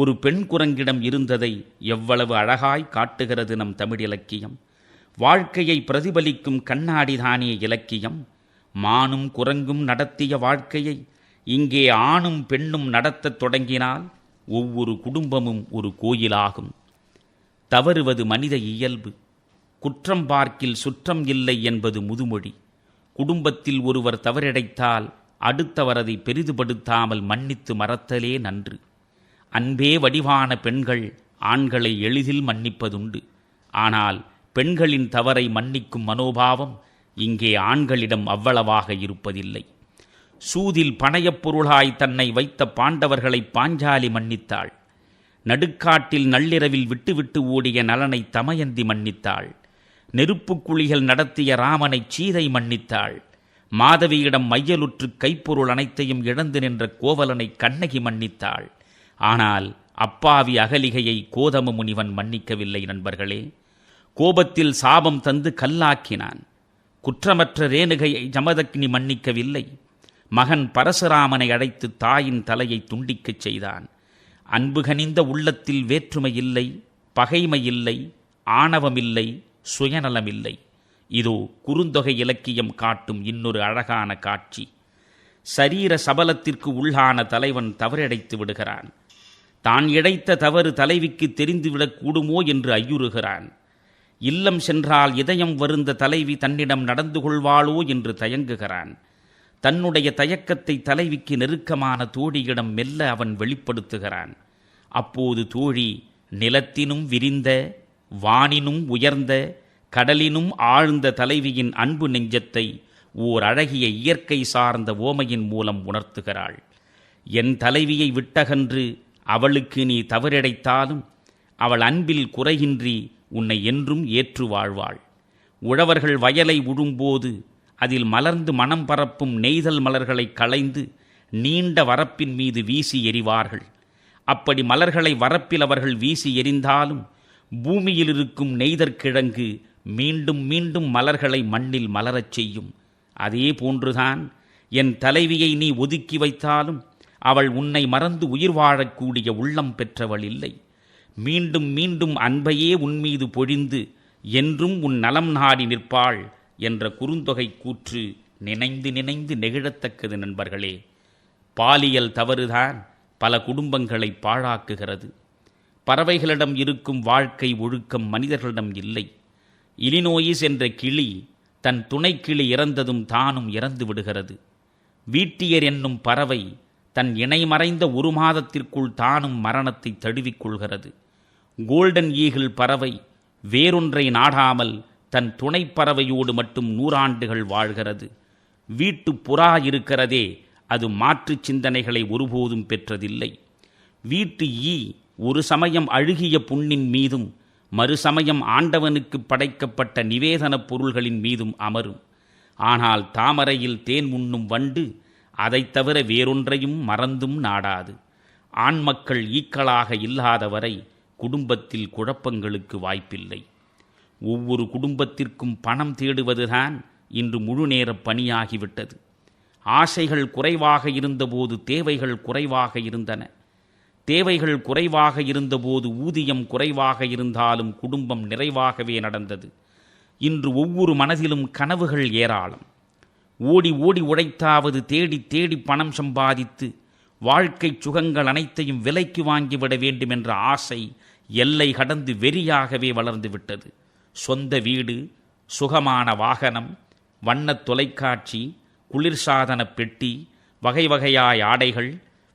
ஒரு பெண் குரங்கிடம் இருந்ததை எவ்வளவு அழகாய் காட்டுகிறது நம் தமிழ் இலக்கியம். வாழ்க்கையை பிரதிபலிக்கும் கண்ணாடிதானே இலக்கியம். மானும் குரங்கும் நடத்திய வாழ்க்கையை இங்கே ஆணும் பெண்ணும் நடத்தத் தொடங்கினால் ஒவ்வொரு குடும்பமும் ஒரு கோயிலாகும். தவறுவது மனித இயல்பு. குற்றம் பார்க்கில் சுற்றம் இல்லை என்பது முதுமொழி. குடும்பத்தில் ஒருவர் தவறிழைத்தால் அடுத்தவர் அதை பெரிதுபடுத்தாமல் மன்னித்து மறத்தலே நன்று. அன்பே வடிவான பெண்கள் ஆண்களை எளிதில் மன்னிப்பதுண்டு. ஆனால் பெண்களின் தவறை மன்னிக்கும் மனோபாவம் இங்கே ஆண்களிடம் அவ்வளவாக இருப்பதில்லை. சூதில் பணையப் பொருளாய் தன்னை வைத்த பாண்டவர்களை பாஞ்சாலி மன்னித்தாள். நடுக்காட்டில் நள்ளிரவில் விட்டுவிட்டு ஓடிய நலனை தமயந்தி மன்னித்தாள். நெருப்புக் குழிகள் நடத்திய ராமனை சீதை மன்னித்தாள். மாதவியிடம் மையலுற்று கைப்பொருள் அனைத்தையும் இழந்து நின்ற கோவலனை கண்ணகி மன்னித்தாள். ஆனால் அப்பாவி அகலிகையை கோதம முனிவன் மன்னிக்கவில்லை. நண்பர்களே, கோபத்தில் சாபம் தந்து கல்லாக்கினான். குற்றமற்ற ரேணுகையை ஜமதக்னி மன்னிக்கவில்லை. மகன் பரசுராமனை அழைத்து தாயின் தலையை துண்டிக்கச் செய்தான். அன்பு கனிந்த உள்ளத்தில் வேற்றுமை இல்லை, பகைமை இல்லை, ஆணவமில்லை, சுயநலமில்லை. இதோ குறுந்தொகை இலக்கியம் காட்டும் இன்னொரு அழகான காட்சி. சரீர சபலத்திற்கு உள்ளான தலைவன் தவறிழைத்து விடுகிறான். தான் இழைத்த தவறு தலைவிக்கு தெரிந்துவிடக் கூடுமோ என்று ஐயுறுகிறான். இல்லம் சென்றால் இதயம் வருந்த தலைவி தன்னிடம் நடந்து கொள்வாளோ என்று தயங்குகிறான். தன்னுடைய தயக்கத்தை தலைவிக்கு நெருக்கமான தோழியிடம் மெல்ல அவன் வெளிப்படுத்துகிறான். அப்போது தோழி நிலத்தினும் விரிந்த, வானினும் உயர்ந்த, கடலினும் ஆழ்ந்த தலைவியின் அன்பு நெஞ்சத்தை ஓர் அழகிய இயற்கை சார்ந்த ஓமையின் மூலம் உணர்த்துகிறாள். என் தலைவியை விட்டகன்று அவளுக்கு நீ தவறிழைத்தாலும் அவள் அன்பில் குறையின்றி உன்னை என்றும் ஏற்று வாழ்வாள். உழவர்கள் வயலை உழும்போது அதில் மலர்ந்து மனம் பரப்பும் நெய்தல் மலர்களை களைந்து நீண்ட வரப்பின் மீது வீசி எறிவார்கள். அப்படி மலர்களை வரப்பில் அவர்கள் வீசி எறிந்தாலும் பூமியில் இருக்கும் நெய்தற்கிழங்கு மீண்டும் மீண்டும் மலர்களை மண்ணில் மலரச் செய்யும். அதே போன்றுதான் என் தலைவியை நீ ஒதுக்கி வைத்தாலும் அவள் உன்னை மறந்து உயிர் வாழக்கூடிய உள்ளம் பெற்றவள் இல்லை. மீண்டும் மீண்டும் அன்பையே உன்மீது பொழிந்து என்றும் உன் நலம் நாடி நிற்பாள் என்ற குறுந்தொகை கூற்று நினைந்து நினைந்து நெகிழத்தக்கது. நண்பர்களே, பாலியல் தவறுதான் பல குடும்பங்களை பாழாக்குகிறது. பறவைகளிடம் இருக்கும் வாழ்க்கை ஒழுக்கம் மனிதர்களிடம் இல்லை. இலினோயிஸ் என்ற கிளி தன் துணைக்கிளி இறந்ததும் தானும் இறந்து விடுகிறது. வீட்டியர் என்னும் பறவை தன் இணைமறைந்த ஒரு மாதத்திற்குள் தானும் மரணத்தை தழுவிக்கொள்கிறது. கோல்டன் ஈகிள் பறவை வேறொன்றை நாடாமல் தன் துணைப்பறவையோடு மட்டும் 100 ஆண்டுகள் வாழ்கிறது. வீட்டு புறா இருக்கிறதே, அது மாற்று சிந்தனைகளை ஒருபோதும் பெற்றதில்லை. வீட்டு ஈ ஒரு சமயம் அழுகிய புண்ணின் மீதும் மறுசமயம் ஆண்டவனுக்கு படைக்கப்பட்ட நிவேதனப் பொருள்களின் மீதும் அமரும். ஆனால் தாமரையில் தேன் உண்ணும் வண்டு அதைத் தவிர வேறொன்றையும் மறந்தும் நாடாது. ஆண்மக்கள் ஈக்களாக இல்லாதவரை குடும்பத்தில் குழப்பங்களுக்கு வாய்ப்பில்லை. ஒவ்வொரு குடும்பத்திற்கும் பணம் தேடுவதுதான் இன்று முழுநேர பணியாகிவிட்டது. ஆசைகள் குறைவாக இருந்தபோது தேவைகள் குறைவாக இருந்தன. தேவைகள் குறைவாக இருந்தபோது ஊதியம் குறைவாக இருந்தாலும் குடும்பம் நிறைவாகவே நடந்தது. இன்று ஒவ்வொரு மனதிலும் கனவுகள் ஏராளம். ஓடி ஓடி உழைத்தாவது தேடி தேடி பணம் சம்பாதித்து வாழ்க்கை சுகங்கள் அனைத்தையும் விலைக்கு வாங்கிவிட வேண்டும் என்ற ஆசை எல்லை கடந்து வெறியாகவே வளர்ந்துவிட்டது. சொந்த வீடு, சுகமான வாகனம், வண்ணத் தொலைக்காட்சி, குளிர்சாதன பெட்டி, வகை வகையாய் ஆடைகள்,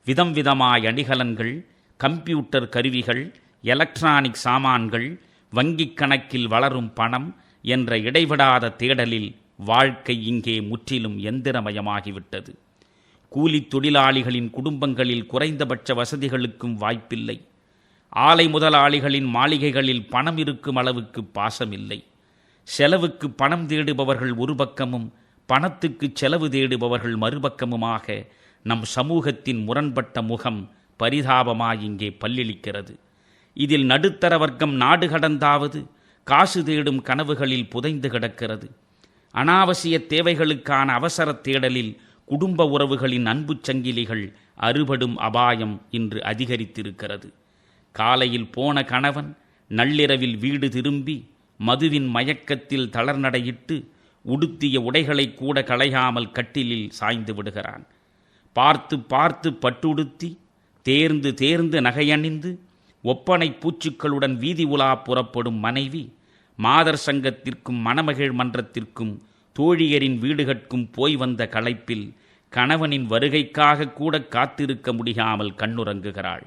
விதம் விதமாய் அணிகலன்கள், கம்ப்யூட்டர் கருவிகள், எலக்ட்ரானிக் சாமான்கள், வங்கிக் கணக்கில் வளரும் பணம் என்ற இடைவிடாத தேடலில் வாழ்க்கை இங்கே முற்றிலும் எந்திரமயமாகிவிட்டது. கூலித் தொழிலாளிகளின் குடும்பங்களில் குறைந்தபட்ச வசதிகளுக்கும் வாய்ப்பில்லை. ஆலை முதலாளிகளின் மாளிகைகளில் பணம் இருக்கும் அளவுக்கு பாசமில்லை. செலவுக்கு பணம் தேடுபவர்கள் ஒரு பக்கமும் பணத்துக்கு செலவு தேடுபவர்கள் மறுபக்கமுமாக நம் சமூகத்தின் முரண்பட்ட முகம் பரிதாபமாய் இங்கே பல்லிழிக்கிறது. இதில் நடுத்தர வர்க்கம் நாடு கடந்தாவது காசு தேடும் கனவுகளில் புதைந்து கிடக்கிறது. அனாவசிய தேவைகளுக்கான அவசர தேடலில் குடும்ப உறவுகளின் அன்பு சங்கிலிகள் அறுபடும் அபாயம் இன்று அதிகரித்திருக்கிறது. காலையில் போன கணவன் நள்ளிரவில் வீடு திரும்பி மதுவின் மயக்கத்தில் தளர்நடையிட்டு உடுத்திய உடைகளை கூட களையாமல் கட்டிலில் சாய்ந்து விடுகிறான். பார்த்து பார்த்து பட்டுடுத்தி தேர்ந்து தேர்ந்து நகையணிந்து ஒப்பனை பூச்சுக்களுடன் வீதி உலா புறப்படும் மனைவி மாதர் சங்கத்திற்கும் மணமகிழ் மன்றத்திற்கும் தோழியரின் வீடுகட்கும் போய் வந்த களைப்பில் கணவனின் வருகைக்காக கூட காத்திருக்க முடியாமல் கண்ணுறங்குகிறாள்.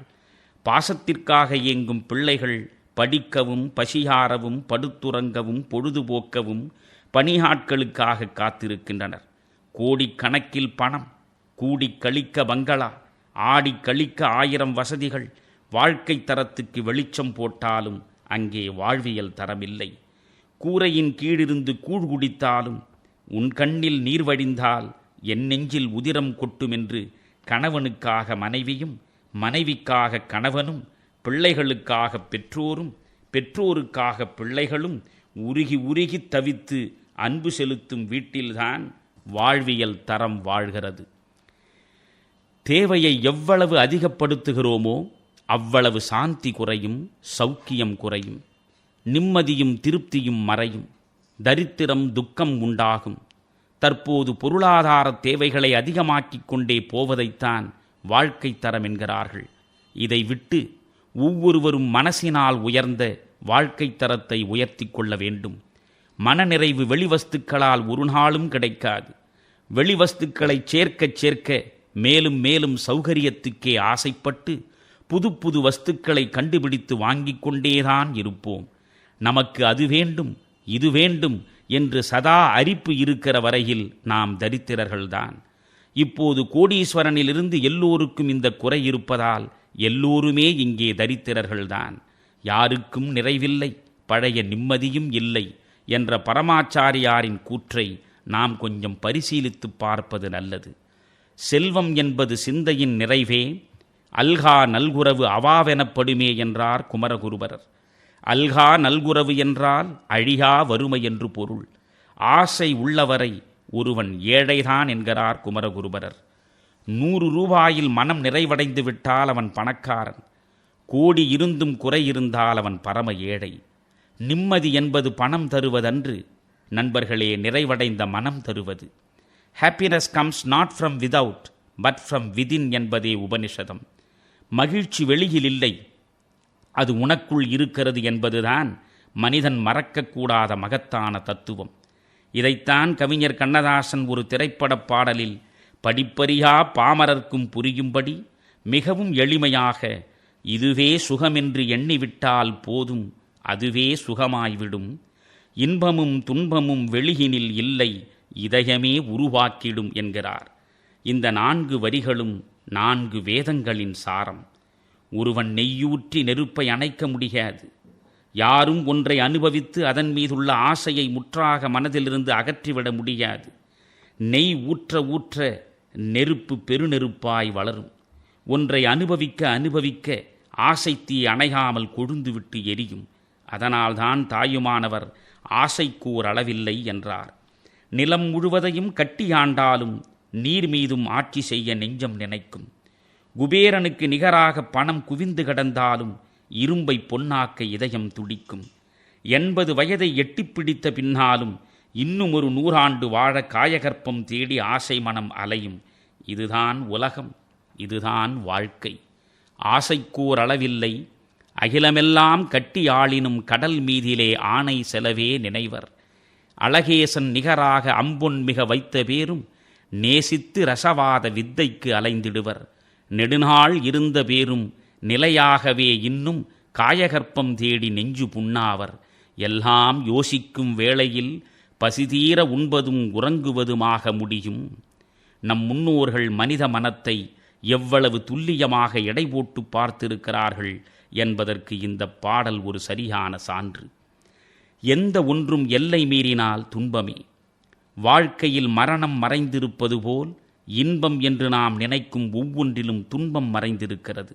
பாசத்திற்காக இயங்கும் பிள்ளைகள் படிக்கவும் பசியாரவும் படுத்துறங்கவும் பொழுதுபோக்கவும் பணியாட்களுக்காக காத்திருக்கின்றனர். கோடிக்கணக்கில் பணம், கூடி கழிக்க பங்களா, ஆடி கழிக்க 1000 வசதிகள் வாழ்க்கை தரத்துக்கு வெளிச்சம் போட்டாலும் அங்கே வாழ்வியல் தரமில்லை. கூரையின் கீழிருந்து கூழ் குடித்தாலும் உன் கண்ணில் நீர் வடிந்தால் என் நெஞ்சில் உதிரம் கொட்டுமென்று கணவனுக்காக மனைவியும் மனைவிக்காக கணவனும் பிள்ளைகளுக்காக பெற்றோரும் பெற்றோருக்காக பிள்ளைகளும் உருகி உருகி தவித்து அன்பு செலுத்தும் வீட்டில்தான் வாழ்வியல் தரம் வாழ்கிறது. தேவையை எவ்வளவு அதிகப்படுத்துகிறோமோ அவ்வளவு சாந்தி குறையும், சௌக்கியம் குறையும், நிம்மதியும் திருப்தியும் மறையும், தரித்திரம் துக்கம் உண்டாகும். தற்போது பொருளாதார தேவைகளை அதிகமாக்கிக் கொண்டே போவதைத்தான் வாழ்க்கை தரம் என்கிறார்கள். இதை விட்டு ஒவ்வொருவரும் மனசினால் உயர்ந்த வாழ்க்கை தரத்தை உயர்த்தி கொள்ள வேண்டும். மனநிறைவு வெளிவஸ்துக்களால் ஒரு நாளும் கிடைக்காது. வெளிவஸ்துக்களை சேர்க்க சேர்க்க மேலும் மேலும் சௌகரியத்துக்கே ஆசைப்பட்டு புது புது வஸ்துக்களை கண்டுபிடித்து வாங்கிக் கொண்டேதான் இருப்போம். நமக்கு அது வேண்டும் இது வேண்டும் என்று சதா அரிப்பு இருக்கிற வரையில் நாம் தரித்திரர்கள்தான். இப்போது கோடீஸ்வரனிலிருந்து எல்லோருக்கும் இந்த குறை இருப்பதால் எல்லோருமே இங்கே தரித்திரர்கள்தான். யாருக்கும் நிறைவில்லை, பழைய நிம்மதியும் இல்லை என்ற பரமாச்சாரியாரின் கூற்றை நாம் கொஞ்சம் பரிசீலித்து பார்ப்பது நல்லது. செல்வம் என்பது சிந்தையின் நிறைவே, அல்கா நல்குரவு அவாவெனப்படுமே என்றார் குமரகுருபரர். அல்கா நல்குரவு என்றால் அழியா வறுமை என்று பொருள். ஆசை உள்ளவரை ஒருவன் ஏழைதான் என்கிறார் குமரகுருபரர். 100 ரூபாயில் மனம் நிறைவடைந்து விட்டால் அவன் பணக்காரன். கோடி இருந்தும் குறை இருந்தால் அவன் பரம ஏழை. நிம்மதி என்பது பணம் தருவதன்று நண்பர்களே, நிறைவடைந்த மனம் தருவது. Happiness comes not from without but from within என்பதே உபனிஷதம். மகிழ்ச்சி வெளியில் இல்லை, அது உனக்குள் இருக்கிறது என்பதுதான் மனிதன் மறக்கக்கூடாத மகத்தான தத்துவம். இதைத்தான் கவிஞர் கண்ணதாசன் ஒரு திரைப்படப் பாடலில் படிப்பறியா பாமரர்க்கும் புரியும்படி மிகவும் எளிமையாக இதுவே சுகமென்று எண்ணிவிட்டால் போதும், அதுவே சுகமாய்விடும். இன்பமும் துன்பமும் வெளியினில் இல்லை, இதயமே உருவாக்கிடும் என்கிறார். இந்த 4 வரிகளும் 4 வேதங்களின் சாரம். ஒருவன் நெய்யூற்றி நெருப்பை அணைக்க முடியாது. யாரும் ஒன்றை அனுபவித்து அதன் மீதுள்ள ஆசையை முற்றாக மனதிலிருந்து அகற்றிவிட முடியாது. நெய் ஊற்ற ஊற்ற நெருப்பு பெருநெருப்பாய் வளரும். ஒன்றை அனுபவிக்க அனுபவிக்க ஆசைத்தீ அணையாமல் கொழுந்துவிட்டு எரியும். அதனால்தான் தாயுமானவர் ஆசைக்கூர் அளவில்லை என்றார். நிலம் முழுவதையும் கட்டியாண்டாலும் நீர் மீதும் ஆட்சி செய்ய நெஞ்சம் நினைக்கும். குபேரனுக்கு நிகராக பணம் குவிந்து கிடந்தாலும் இரும்பை பொன்னாக்க இதயம் துடிக்கும். 80 வயதை எட்டிப்பிடித்த பின்னாலும் இன்னும் ஒரு 100 ஆண்டு வாழ காயகற்பம் தேடி ஆசை மனம் அலையும். இதுதான் உலகம், இதுதான் வாழ்க்கை. ஆசைக்கூர் அளவில்லை, அகிலமெல்லாம் கட்டி ஆளினும் கடல் மீதிலே ஆணை செலவே நினைவர். அழகேசன் நிகராக அம்பொன் மிக வைத்த பேரும் நேசித்து ரசவாத வித்தைக்கு அலைந்திடுவர். நெடுநாள் இருந்த பேரும் நிலையாகவே இன்னும் காயகற்பம் தேடி நெஞ்சு புண்ணாவர். எல்லாம் யோசிக்கும் வேளையில் பசிதீர உண்பதும் உறங்குவதுமாக முடியும். நம் முன்னோர்கள் மனித மனத்தை எவ்வளவு துல்லியமாக எடை போட்டு பார்த்திருக்கிறார்கள் என்பதற்கு இந்த பாடல் ஒரு சரியான சான்று. எந்த ஒன்றும் எல்லை மீறினால் துன்பமே. வாழ்க்கையில் மரணம் மறைந்திருப்பது போல் இன்பம் என்று நாம் நினைக்கும் ஒவ்வொன்றிலும் துன்பம் மறைந்திருக்கிறது.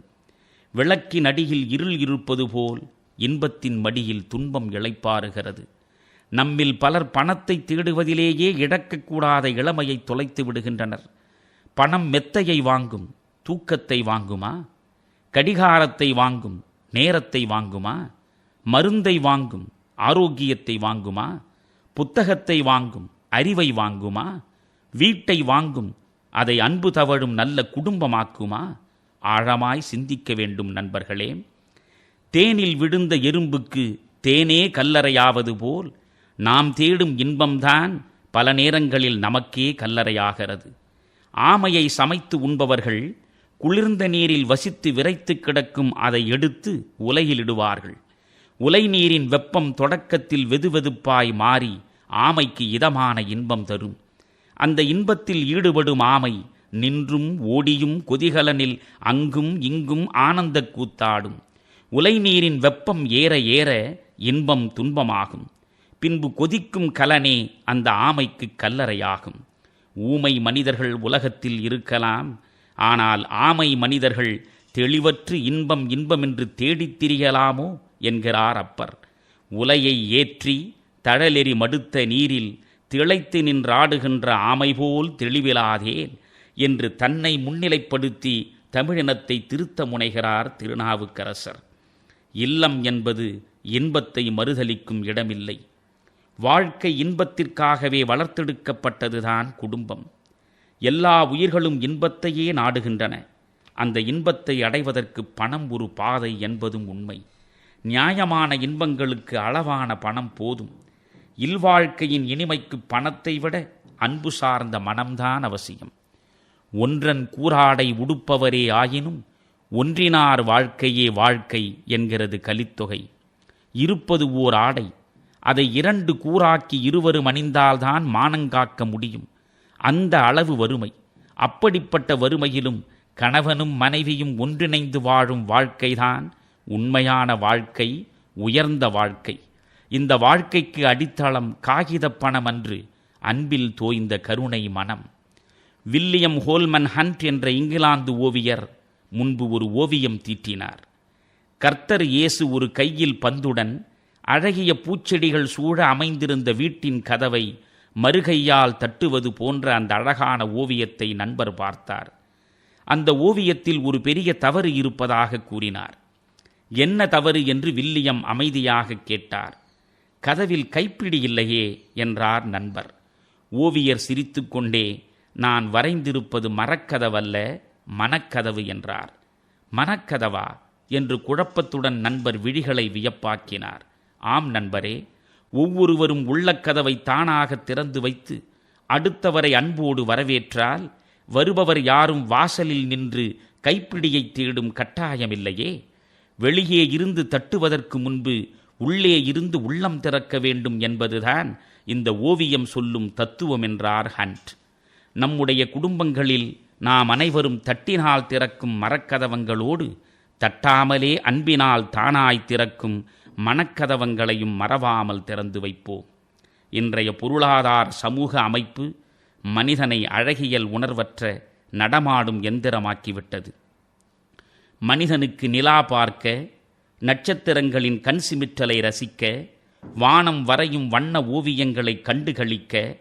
விளக்கின் அடியில் இருள் இருப்பது போல் இன்பத்தின் மடியில் துன்பம் இளைப்பாறுகிறது. நம்மில் பலர் பணத்தை தேடுவதிலேயே இழக்கக்கூடாத இளமையை தொலைத்து விடுகின்றனர். பணம் மெத்தையை வாங்கும், தூக்கத்தை வாங்குமா? கடிகாரத்தை வாங்கும், நேரத்தை வாங்குமா? மருந்தை வாங்கும், ஆரோக்கியத்தை வாங்குமா? புத்தகத்தை வாங்கும், அறிவை வாங்குமா? வீட்டை வாங்கும், அதை அன்பு தவழும் நல்ல குடும்பமாக்குமா? ஆழமாய் சிந்திக்க வேண்டும் நண்பர்களே. தேனில் விழுந்த எறும்புக்கு தேனே கல்லறையாவது போல் நாம் தேடும் இன்பம்தான் பல நேரங்களில் நமக்கே கல்லறையாகிறது. ஆமையை சமைத்து உண்பவர்கள் குளிர்ந்த நீரில் வசித்து விரைத்து கிடக்கும் அதை எடுத்து உலையிலிடுவார்கள். உலை நீரின் வெப்பம் தொடக்கத்தில் வெதுவெதுப்பாய் மாறி ஆமைக்கு இதமான இன்பம் தரும். அந்த இன்பத்தில் ஈடுபடும் ஆமை நின்றும் ஓடியும் கொதிகலனில் அங்கும் இங்கும் ஆனந்த கூத்தாடும். உலை நீரின் வெப்பம் ஏற ஏற இன்பம் துன்பமாகும். பின்பு கொதிக்கும் கலனே அந்த ஆமைக்கு கல்லறையாகும். ஊமை மனிதர்கள் உலகத்தில் இருக்கலாம், ஆனால் ஆமை மனிதர்கள் தெளிவற்று இன்பம் இன்பமென்று தேடித் திரியலாமோ என்கிறார் அப்பர். உலையை ஏற்றி தழலெறி மடுத்த நீரில் திளைத்து நின்றாடுகின்ற ஆமை போல் தெளிவிலாதேன் என்று தன்னை முன்னிலைப்படுத்தி தமிழினத்தை திருத்த முனைகிறார் திருநாவுக்கரசர். இல்லம் என்பது இன்பத்தை மறுதலிக்கும் இடமில்லை. வாழ்க்கை இன்பத்திற்காகவே வளர்த்தெடுக்கப்பட்டதுதான் குடும்பம். எல்லா உயிர்களும் இன்பத்தையே நாடுகின்றன. அந்த இன்பத்தை அடைவதற்கு பணம் ஒரு பாதை என்பதும் உண்மை. நியாயமான இன்பங்களுக்கு அளவான பணம் போதும். இல்வாழ்க்கையின் இனிமைக்கு பணத்தை விட அன்பு சார்ந்த மனம்தான் அவசியம். ஒன்றன் கூராடை உடுப்பவரே ஆயினும் ஒன்றினார் வாழ்க்கையே வாழ்க்கை என்கிறது கலித்தொகை. இருப்பது ஓர் ஆடை, அதை 2 கூறாக்கி இருவரும் அணிந்தால்தான் மானங்காக்க முடியும். அந்த அளவு வறுமை. அப்படிப்பட்ட வறுமையிலும் கணவனும் மனைவியும் ஒன்றிணைந்து வாழும் வாழ்க்கைதான் உண்மையான வாழ்க்கை, உயர்ந்த வாழ்க்கை. இந்த வாழ்க்கைக்கு அடித்தளம் காகித பணம் அன்று, அன்பில் தோய்ந்த கருணை மனம். வில்லியம் ஹோல்மன் ஹண்ட் என்ற இங்கிலாந்து ஓவியர் முன்பு ஒரு ஓவியம் தீட்டினார். கர்த்தர் இயேசு ஒரு கையில் பந்துடன் அழகிய பூச்செடிகள் சூழ அமைந்திருந்த வீட்டின் கதவை மறுகையால் தட்டுவது போன்ற அந்த அழகான ஓவியத்தை நண்பர் பார்த்தார். அந்த ஓவியத்தில் ஒரு பெரிய தவறு இருப்பதாக கூறினார். என்ன தவறு என்று வில்லியம் அமைதியாக கேட்டார். கதவில் கைப்பிடி இல்லையே என்றார் நண்பர். ஓவியர் சிரித்துக்கொண்டே, நான் வரைந்திருப்பது மரக்கதவல்ல, மனக்கதவு என்றார். மனக்கதவா என்று குழப்பத்துடன் நண்பர் விழிகளை வியப்பாக்கினார். ஆம் நண்பரே, ஒவ்வொருவரும் உள்ளக்கதவை தானாக திறந்து வைத்து அடுத்தவரை அன்போடு வரவேற்றால் வருபவர் யாரும் வாசலில் நின்று கைப்பிடியை தேடும் கட்டாயமில்லையே. வெளியே இருந்து தட்டுவதற்கு முன்பு உள்ளே இருந்து உள்ளம் திறக்க வேண்டும் என்பதுதான் இந்த ஓவியம் சொல்லும் தத்துவம் என்றார் ஹண்ட். நம்முடைய குடும்பங்களில் நாம் அனைவரும் தட்டினால் திறக்கும் மரக்கதவங்களோடு தட்டாமலே அன்பினால் தானாய் திறக்கும் மனக்கதவங்களையும் மறவாமல் திறந்து வைப்போம். இன்றைய பொருளாதார சமூக அமைப்பு மனிதனை அழகியல் உணர்வற்ற நடமாடும் எந்திரமாக்கிவிட்டது. மனிதனுக்கு நிலா பார்க்க, நட்சத்திரங்களின் கண் சிமிற்றலை ரசிக்க, வானம் வரையும் வண்ண ஓவியங்களை கண்டுகளிக்க,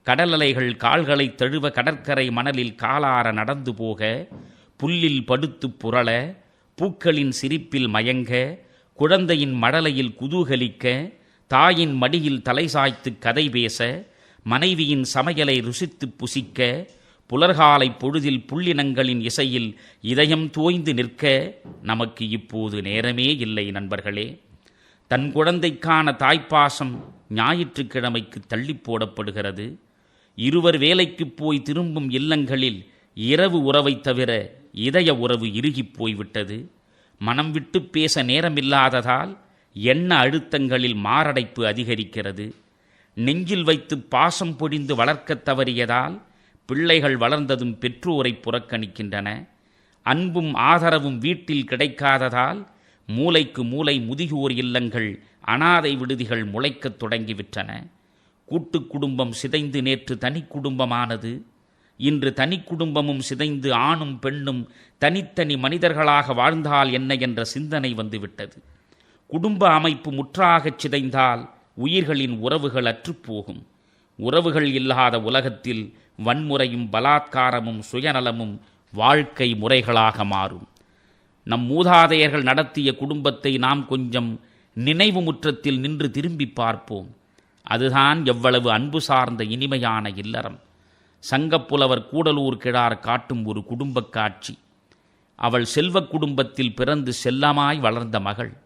கடலலைகள் கால்களை தழுவ கடற்கரை மணலில் காலார நடந்து போக, புல்லில் படுத்து புரள, பூக்களின் சிரிப்பில் மயங்க, குழந்தையின் மழலையில் குதூகலிக்க, தாயின் மடியில் தலை சாய்த்து கதை பேச, மனைவியின் சமையலை ருசித்து புசிக்க, புலர்காலை பொழுதில் புள்ளினங்களின் இசையில் இதயம் தோய்ந்து நிற்க நமக்கு இப்போது நேரமே இல்லை நண்பர்களே. தன் குழந்தைக்கான தாய்ப்பாசம் ஞாயிற்றுக்கிழமைக்கு தள்ளி போடப்படுகிறது. இருவர் வேலைக்கு போய் திரும்பும் இல்லங்களில் இரவு உறவை தவிர இதய உறவு இறுகிப் போய்விட்டது. மனம் விட்டு பேச நேரமில்லாததால் எண்ண அழுத்தங்களில் மாரடைப்பு அதிகரிக்கிறது. நெஞ்சில் வைத்து பாசம் பொழிந்து வளர்க்கத் தவறியதால் பிள்ளைகள் வளர்ந்ததும் பெற்றோரை புறக்கணிக்கின்றன. அன்பும் ஆதரவும் வீட்டில் கிடைக்காததால் மூலைக்கு மூலை முதியோர் இல்லங்கள், அனாதை விடுதிகள் முளைக்கத் தொடங்கிவிட்டன. கூட்டு குடும்பம் சிதைந்து நேற்று தனி குடும்பமானது. இன்று தனி குடும்பமும் சிதைந்து ஆணும் பெண்ணும் தனித்தனி மனிதர்களாக வாழ்ந்தால் என்ன என்ற சிந்தனை வந்துவிட்டது. குடும்ப அமைப்பு முற்றாகச் சிதைந்தால் உயிர்களின் உறவுகள் அற்றுப்போகும். உறவுகள் இல்லாத உலகத்தில் வன்முறையும் பலாத்காரமும் சுயநலமும் வாழ்க்கை முறைகளாக மாறும். நம் மூதாதையர்கள் நடத்திய குடும்பத்தை நாம் கொஞ்சம் நினைவு முற்றத்தில் நின்று திரும்பி பார்ப்போம். அதுதான் எவ்வளவு அன்பு சார்ந்த இனிமையான இல்லறம். சங்கப்புலவர் கூடலூர் கிழார் காட்டும் ஒரு குடும்பக் காட்சி. அவள் செல்வ குடும்பத்தில் பிறந்து செல்லமாய் வளர்ந்த மகள்.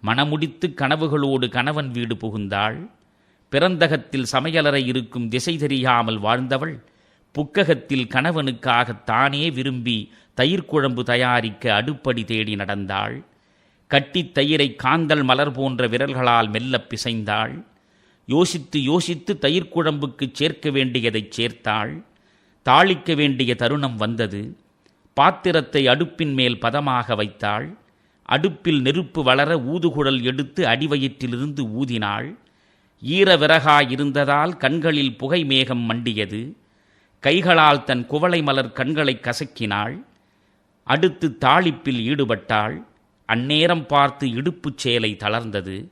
மணமுடித்து கனவுகளோடு கணவன் வீடு புகுந்தாள். பிறந்தகத்தில் சமையலறை இருக்கும் திசை தெரியாமல் வாழ்ந்தவள் புக்ககத்தில் கணவனுக்காக தானே விரும்பி தயிர் குழம்பு தயாரிக்க அடுப்படி தேடி நடந்தாள். கட்டித் தயிரை காந்தல் மலர் போன்ற விரல்களால் மெல்ல பிசைந்தாள். யோசித்து யோசித்து தயிர் குழம்புக்கு சேர்க்க வேண்டியதைச் சேர்த்தாள். தாளிக்க வேண்டிய தருணம் வந்தது. பாத்திரத்தை அடுப்பின் மேல் பதமாக வைத்தாள். அடுப்பில் நெருப்பு வளர ஊதுகுழல் எடுத்து அடிவயிற்றிலிருந்து ஊதினாள். ஈர விறகாயிருந்ததால் கண்களில் புகை மேகம் மண்டியது. கைகளால் தன் குவளை மலர் கண்களை கசக்கினாள். அடுத்து தாளிப்பில் ஈடுபட்டாள். அந்நேரம் பார்த்து இடுப்புச் சேலை தளர்ந்தது.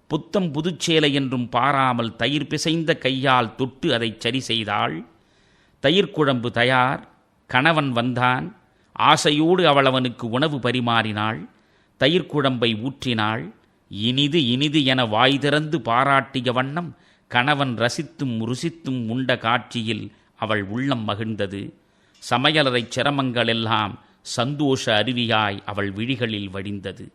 புத்தம் புதுச்சேலை என்றும் பாராமல் தயிர் பிசைந்த கையால் தொட்டு அதை சரி செய்தாள். தயிர் குழம்பு தயார். கணவன் வந்தான். ஆசையோடு அவள் அவனுக்கு உணவு பரிமாறினாள். தயிர் குழம்பை ஊற்றினாள். இனிது இனிது என வாய் திறந்து பாராட்டிய வண்ணம் கணவன் ரசித்தும் ருசித்தும் உண்ட காட்சியில் அவள் உள்ளம் மகிழ்ந்தது. சமையலறை சிரமங்கள் எல்லாம் சந்தோஷ அருவியாய் அவள் விழிகளில் வடிந்தது.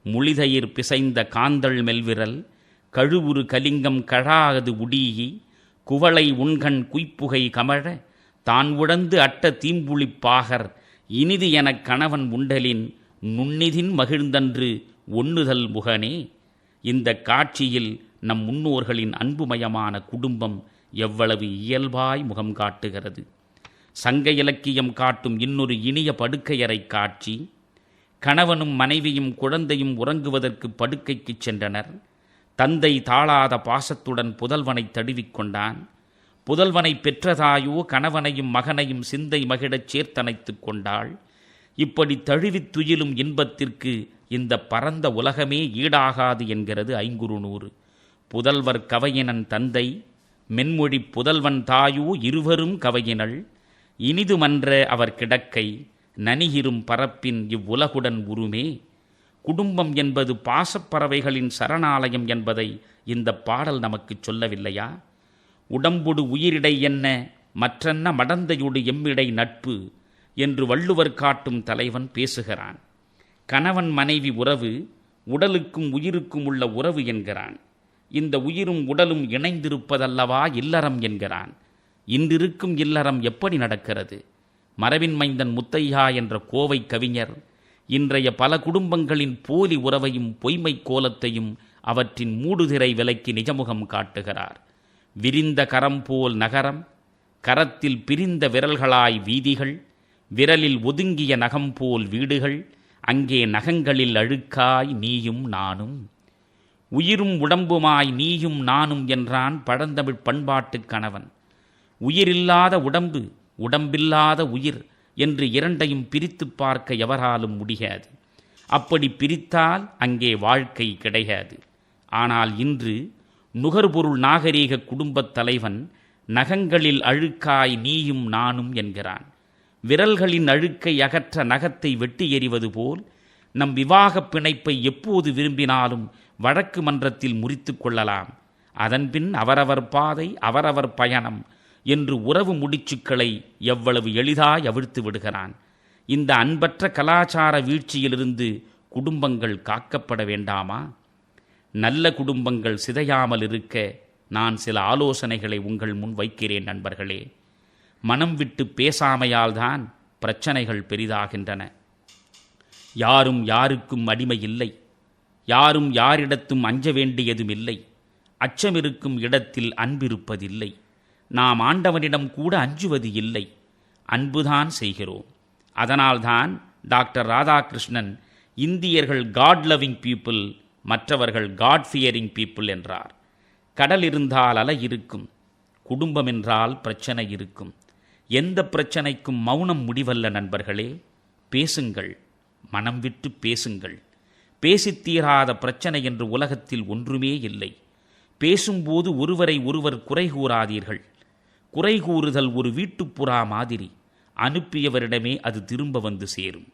முளிதயிர் பிசைந்த காந்தள் மெல்விரல், கழுவுறு கலிங்கம் கழாது உடீயி, குவளை உண்கண் குய்ப்புகை கமழ, தான் உழந்து அட்ட தீம்புளிப்பாகர், இனிது எனக் கணவன் உண்டலின் நுண்ணிதின் மகிழ்ந்தன்று ஒண்ணுதல் முகனே. இந்த காட்சியில் நம் முன்னோர்களின் அன்புமயமான குடும்பம் எவ்வளவு இயல்பாய் முகம் காட்டுகிறது. சங்க இலக்கியம் காட்டும் இன்னொரு இனிய படுக்கையறை காட்சி. கணவனும் மனைவியும் குழந்தையும் உறங்குவதற்கு படுக்கைக்கு சென்றனர். தந்தை தாளாத பாசத்துடன் புதல்வனை தழுவிக்கொண்டான். புதல்வனை பெற்றதாயோ கணவனையும் மகனையும் சிந்தை மகிழச் சேர்த்தணைத்து கொண்டாள். இப்படி தழுவித் துயிலும் இன்பத்திற்கு இந்த பரந்த உலகமே ஈடாகாது என்கிறது ஐங்குறுநூறு. புதல்வர் கவையினன் தந்தை, மென்மொழி புதல்வன் தாயோ இருவரும் கவையினள், இனிதுமன்ற அவர் கிடக்கை, நனிகிரும் பரப்பின் இவ்வுலகுடன் உருமே. குடும்பம் என்பது பாசப்பறவைகளின் சரணாலயம் என்பதை இந்த பாடல் நமக்கு சொல்லவில்லையா? உடம்பொடு உயிரிடை என்ன மற்றென்ன மடந்தையொடு எம்மிடை நட்பு என்று வள்ளுவர் காட்டும் தலைவன் பேசுகிறான். கணவன் மனைவி உறவு உடலுக்கும் உயிருக்கும் உள்ள உறவு என்கிறான். இந்த உயிரும் உடலும் இணைந்திருப்பதல்லவா இல்லறம் என்கிறான். இன்றிருக்கும் இல்லறம் எப்படி நடக்கிறது? மரபின் மைந்தன் முத்தையா என்ற கோவை கவிஞர் இன்றைய பல குடும்பங்களின் போலி உறவையும் பொய்மை கோலத்தையும் அவற்றின் மூடுதிரை விலைக்கு நிஜமுகம் காட்டுகிறார். விரிந்த கரம் போல் நகரம், கரத்தில் பிரிந்த விரல்களாய் வீதிகள், விரலில் ஒதுங்கிய நகம் போல் வீடுகள், அங்கே நகங்களில் அழுக்காய் நீயும் நானும். உயிரும் உடம்புமாய் நீயும் நானும் என்றான் பழந்தமிழ் பண்பாட்டுக் கணவன். உயிரில்லாத உடம்பு, உடம்பில்லாத உயிர் என்று இரண்டையும் பிரித்து பார்க்க எவராலும் முடியாது. அப்படி பிரித்தால் அங்கே வாழ்க்கை கிடையாது. ஆனால் இன்று நுகர்பொருள் நாகரீக குடும்பத் தலைவன் நகங்களில் அழுக்காய் நீயும் நானும் என்கிறான். விரல்களின் அழுக்கை அகற்ற நகத்தை வெட்டி எறிவது போல் நம் விவாகப் பிணைப்பை எப்போது விரும்பினாலும் வழக்கு மன்றத்தில் முறித்து கொள்ளலாம். அதன்பின் அவரவர் பாதை அவரவர் பயணம் என்று உறவு முடிச்சுக்களை எவ்வளவு எளிதாய் அவிழ்த்து விடுகிறான். இந்த அன்பற்ற கலாச்சார வீழ்ச்சியிலிருந்து குடும்பங்கள் காக்கப்பட வேண்டாமா? நல்ல குடும்பங்கள் சிதையாமல் இருக்க நான் சில ஆலோசனைகளை உங்கள் முன் வைக்கிறேன் நண்பர்களே. மனம் விட்டு பேசாமையால்தான் பிரச்சனைகள் பெரிதாகின்றன. யாரும் யாருக்கும் அடிமை இல்லை. யாரும் யாரிடத்தும் அஞ்ச வேண்டியதும் இல்லை. அச்சமிருக்கும் இடத்தில் அன்பிருப்பதில்லை. நாம் ஆண்டவனிடம் கூட அஞ்சுவது இல்லை, அன்புதான் செய்கிறோம். அதனால்தான் டாக்டர் ராதாகிருஷ்ணன் இந்தியர்கள் காட் லவ்விங் பீப்புள், மற்றவர்கள் காட் ஃபியரிங் பீப்புள் என்றார். கடல் இருந்தால் அலை இருக்கும், குடும்பம் என்றால் பிரச்சனை இருக்கும். எந்த பிரச்சனைக்கும் மௌனம் முடிவல்ல நண்பர்களே. பேசுங்கள், மனம் விட்டு பேசுங்கள். பேசித்தீராத பிரச்சனை என்று உலகத்தில் ஒன்றுமே இல்லை. பேசும்போது ஒருவரை ஒருவர் குறை கூறாதீர்கள். குறை கூறுதல் ஒரு வீட்டுப்புறா மாதிரி. அனுப்பியவரிடமே அது திரும்ப வந்து சேரும்.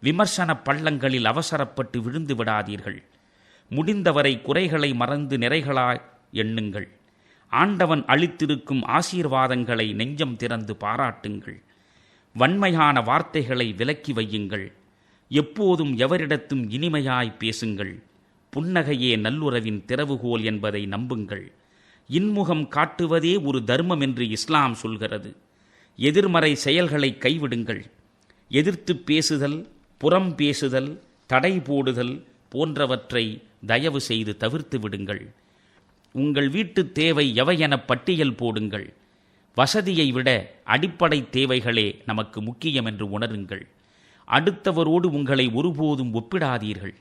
விமர்சன பள்ளங்களில் அவசரப்பட்டு விழுந்து விடாதீர்கள். முடிந்தவரை குறைகளை மறந்து நிறைகளாய் எண்ணுங்கள். ஆண்டவன் அளித்திருக்கும் ஆசீர்வாதங்களை நெஞ்சம் திறந்து பாராட்டுங்கள். வன்மையான வார்த்தைகளை விலக்கி வையுங்கள். எப்போதும் எவரிடத்தும் இனிமையாய் பேசுங்கள். புன்னகையே நல்லுறவின் திறவுகோல் என்பதை நம்புங்கள். இன்முகம் காட்டுவதே ஒரு தர்மம் என்று இஸ்லாம் சொல்கிறது. எதிர்மறை செயல்களை கைவிடுங்கள். எதிர்த்து பேசுதல், புறம் பேசுதல், தடை போடுதல் போன்றவற்றை தயவு செய்து தவிர்த்து விடுங்கள். உங்கள் வீட்டு தேவை எவையென பட்டியல் போடுங்கள். வசதியை விட அடிப்படை தேவைகளே நமக்கு முக்கியம் என்று உணருங்கள். அடுத்தவரோடு உங்களை ஒருபோதும் ஒப்பிடாதீர்கள்.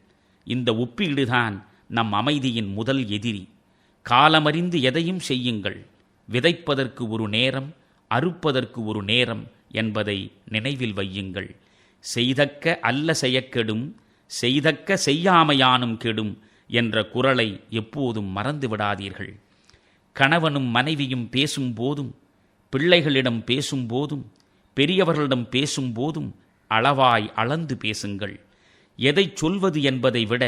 இந்த ஒப்பீடுதான் நம் அமைதியின் முதல் எதிரி. காலமறிந்து எதையும் செய்யுங்கள். விதைப்பதற்கு ஒரு நேரம், அறுப்பதற்கு ஒரு நேரம் என்பதை நினைவில் வையுங்கள். செய்தக்க அல்ல செய்யக்கெடும், செய்தக்க செய்யாமையானும் கெடும் என்ற குறளை எப்போதும் மறந்து விடாதீர்கள். கணவனும் மனைவியும் பேசும்போதும், பிள்ளைகளிடம் பேசும்போதும், பெரியவர்களிடம் பேசும்போதும் அளவாய் அளந்து பேசுங்கள். எதை சொல்வது என்பதை விட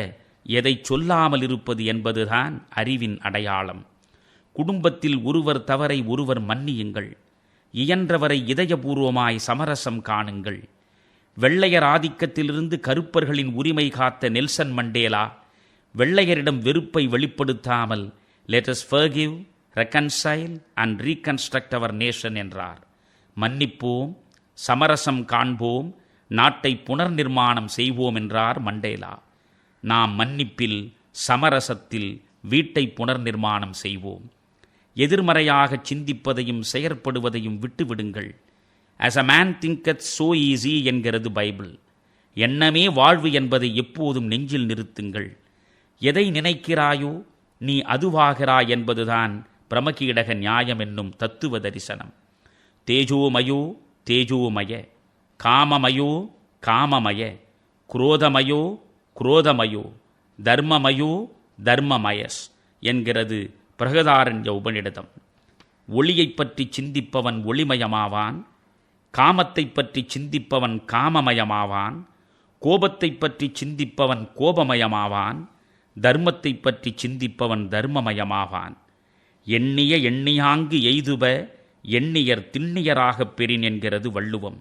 எதை சொல்லாமல் இருப்பது என்பதுதான் அறிவின் அடையாளம். குடும்பத்தில் ஒருவர் தவறை ஒருவர் மன்னியுங்கள். இயன்றவரை இதயபூர்வமாய் சமரசம் காணுங்கள். வெள்ளையர் ஆதிக்கத்திலிருந்து கருப்பர்களின் உரிமை காத்த நெல்சன் மண்டேலா வெள்ளையரிடம் வெறுப்பை வெளிப்படுத்தாமல் let us forgive, reconcile and reconstruct our nation என்றார். மன்னிப்போம், சமரசம் காண்போம், நாட்டை புனர் நிர்மாணம் செய்வோம் என்றார் மண்டேலா. நாம் மன்னிப்பில், சமரசத்தில் வீட்டை புனர் நிர்மாணம் செய்வோம். எதிர்மறையாக சிந்திப்பதையும் செயற்படுவதையும் விட்டுவிடுங்கள். as a man thinketh so easy என்கிறது பைபிள். எண்ணமே வாழ்வு என்பதை எப்போதும் நெஞ்சில் நிறுத்துங்கள். எதை நினைக்கிறாயோ நீ அதுவாகிறாய் என்பதுதான் பிரமகீடக நியாயம் என்னும் தத்துவ தரிசனம். தேஜோமயோ தேஜோமய, காமமயோ காமமய, குரோதமயோ குரோதமயோ, தர்மமயோ தர்மமயஸ் என்கிறது பிரகதாரண்ய உபநிடதம். ஒளியை பற்றி சிந்திப்பவன் ஒளிமயமாவான், காமத்தை பற்றி சிந்திப்பவன் காமமயமாவான், கோபத்தை பற்றி சிந்திப்பவன் கோபமயமாவான், தர்மத்தை பற்றி சிந்திப்பவன் தர்மமயமாவான். எண்ணிய எண்ணியாங்கு எய்துப எண்ணியர் திண்ணியராகப் பெறின் என்கிறது வள்ளுவம்.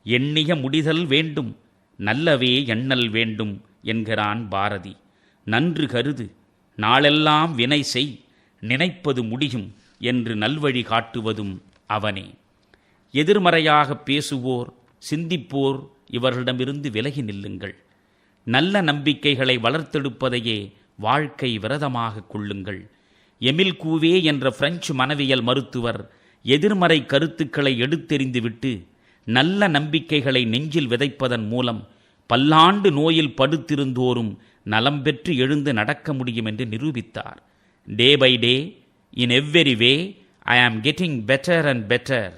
எண்ணிய முடிதல் வேண்டும், நல்லவே எண்ணல் வேண்டும் என்கிறான் பாரதி. நன்று கருது, நாளெல்லாம் வினை செய், நினைப்பது முடியும் என்று நல்வழி காட்டுவதும் அவனே. எதிர்மறையாக பேசுவோர், சிந்திப்போர் இவர்களிடமிருந்து விலகி நில்லுங்கள். நல்ல நம்பிக்கைகளை வளர்த்தெடுப்பதையே வாழ்க்கை விரதமாக கொள்ளுங்கள். எமில் கூவே என்ற பிரெஞ்சு மனவியல் மருத்துவர் எதிர்மறை கருத்துக்களை எடுத்தெறிந்துவிட்டு நல்ல நம்பிக்கைகளை நெஞ்சில் விதைப்பதன் மூலம் பல்லாண்டு நோயில் படுத்திருந்தோரும் நலம் பெற்று எழுந்து நடக்க முடியும் என்று நிரூபித்தார். Day by day, in every வே, ஐ ஆம் கெட்டிங் பெட்டர் அண்ட் பெட்டர்.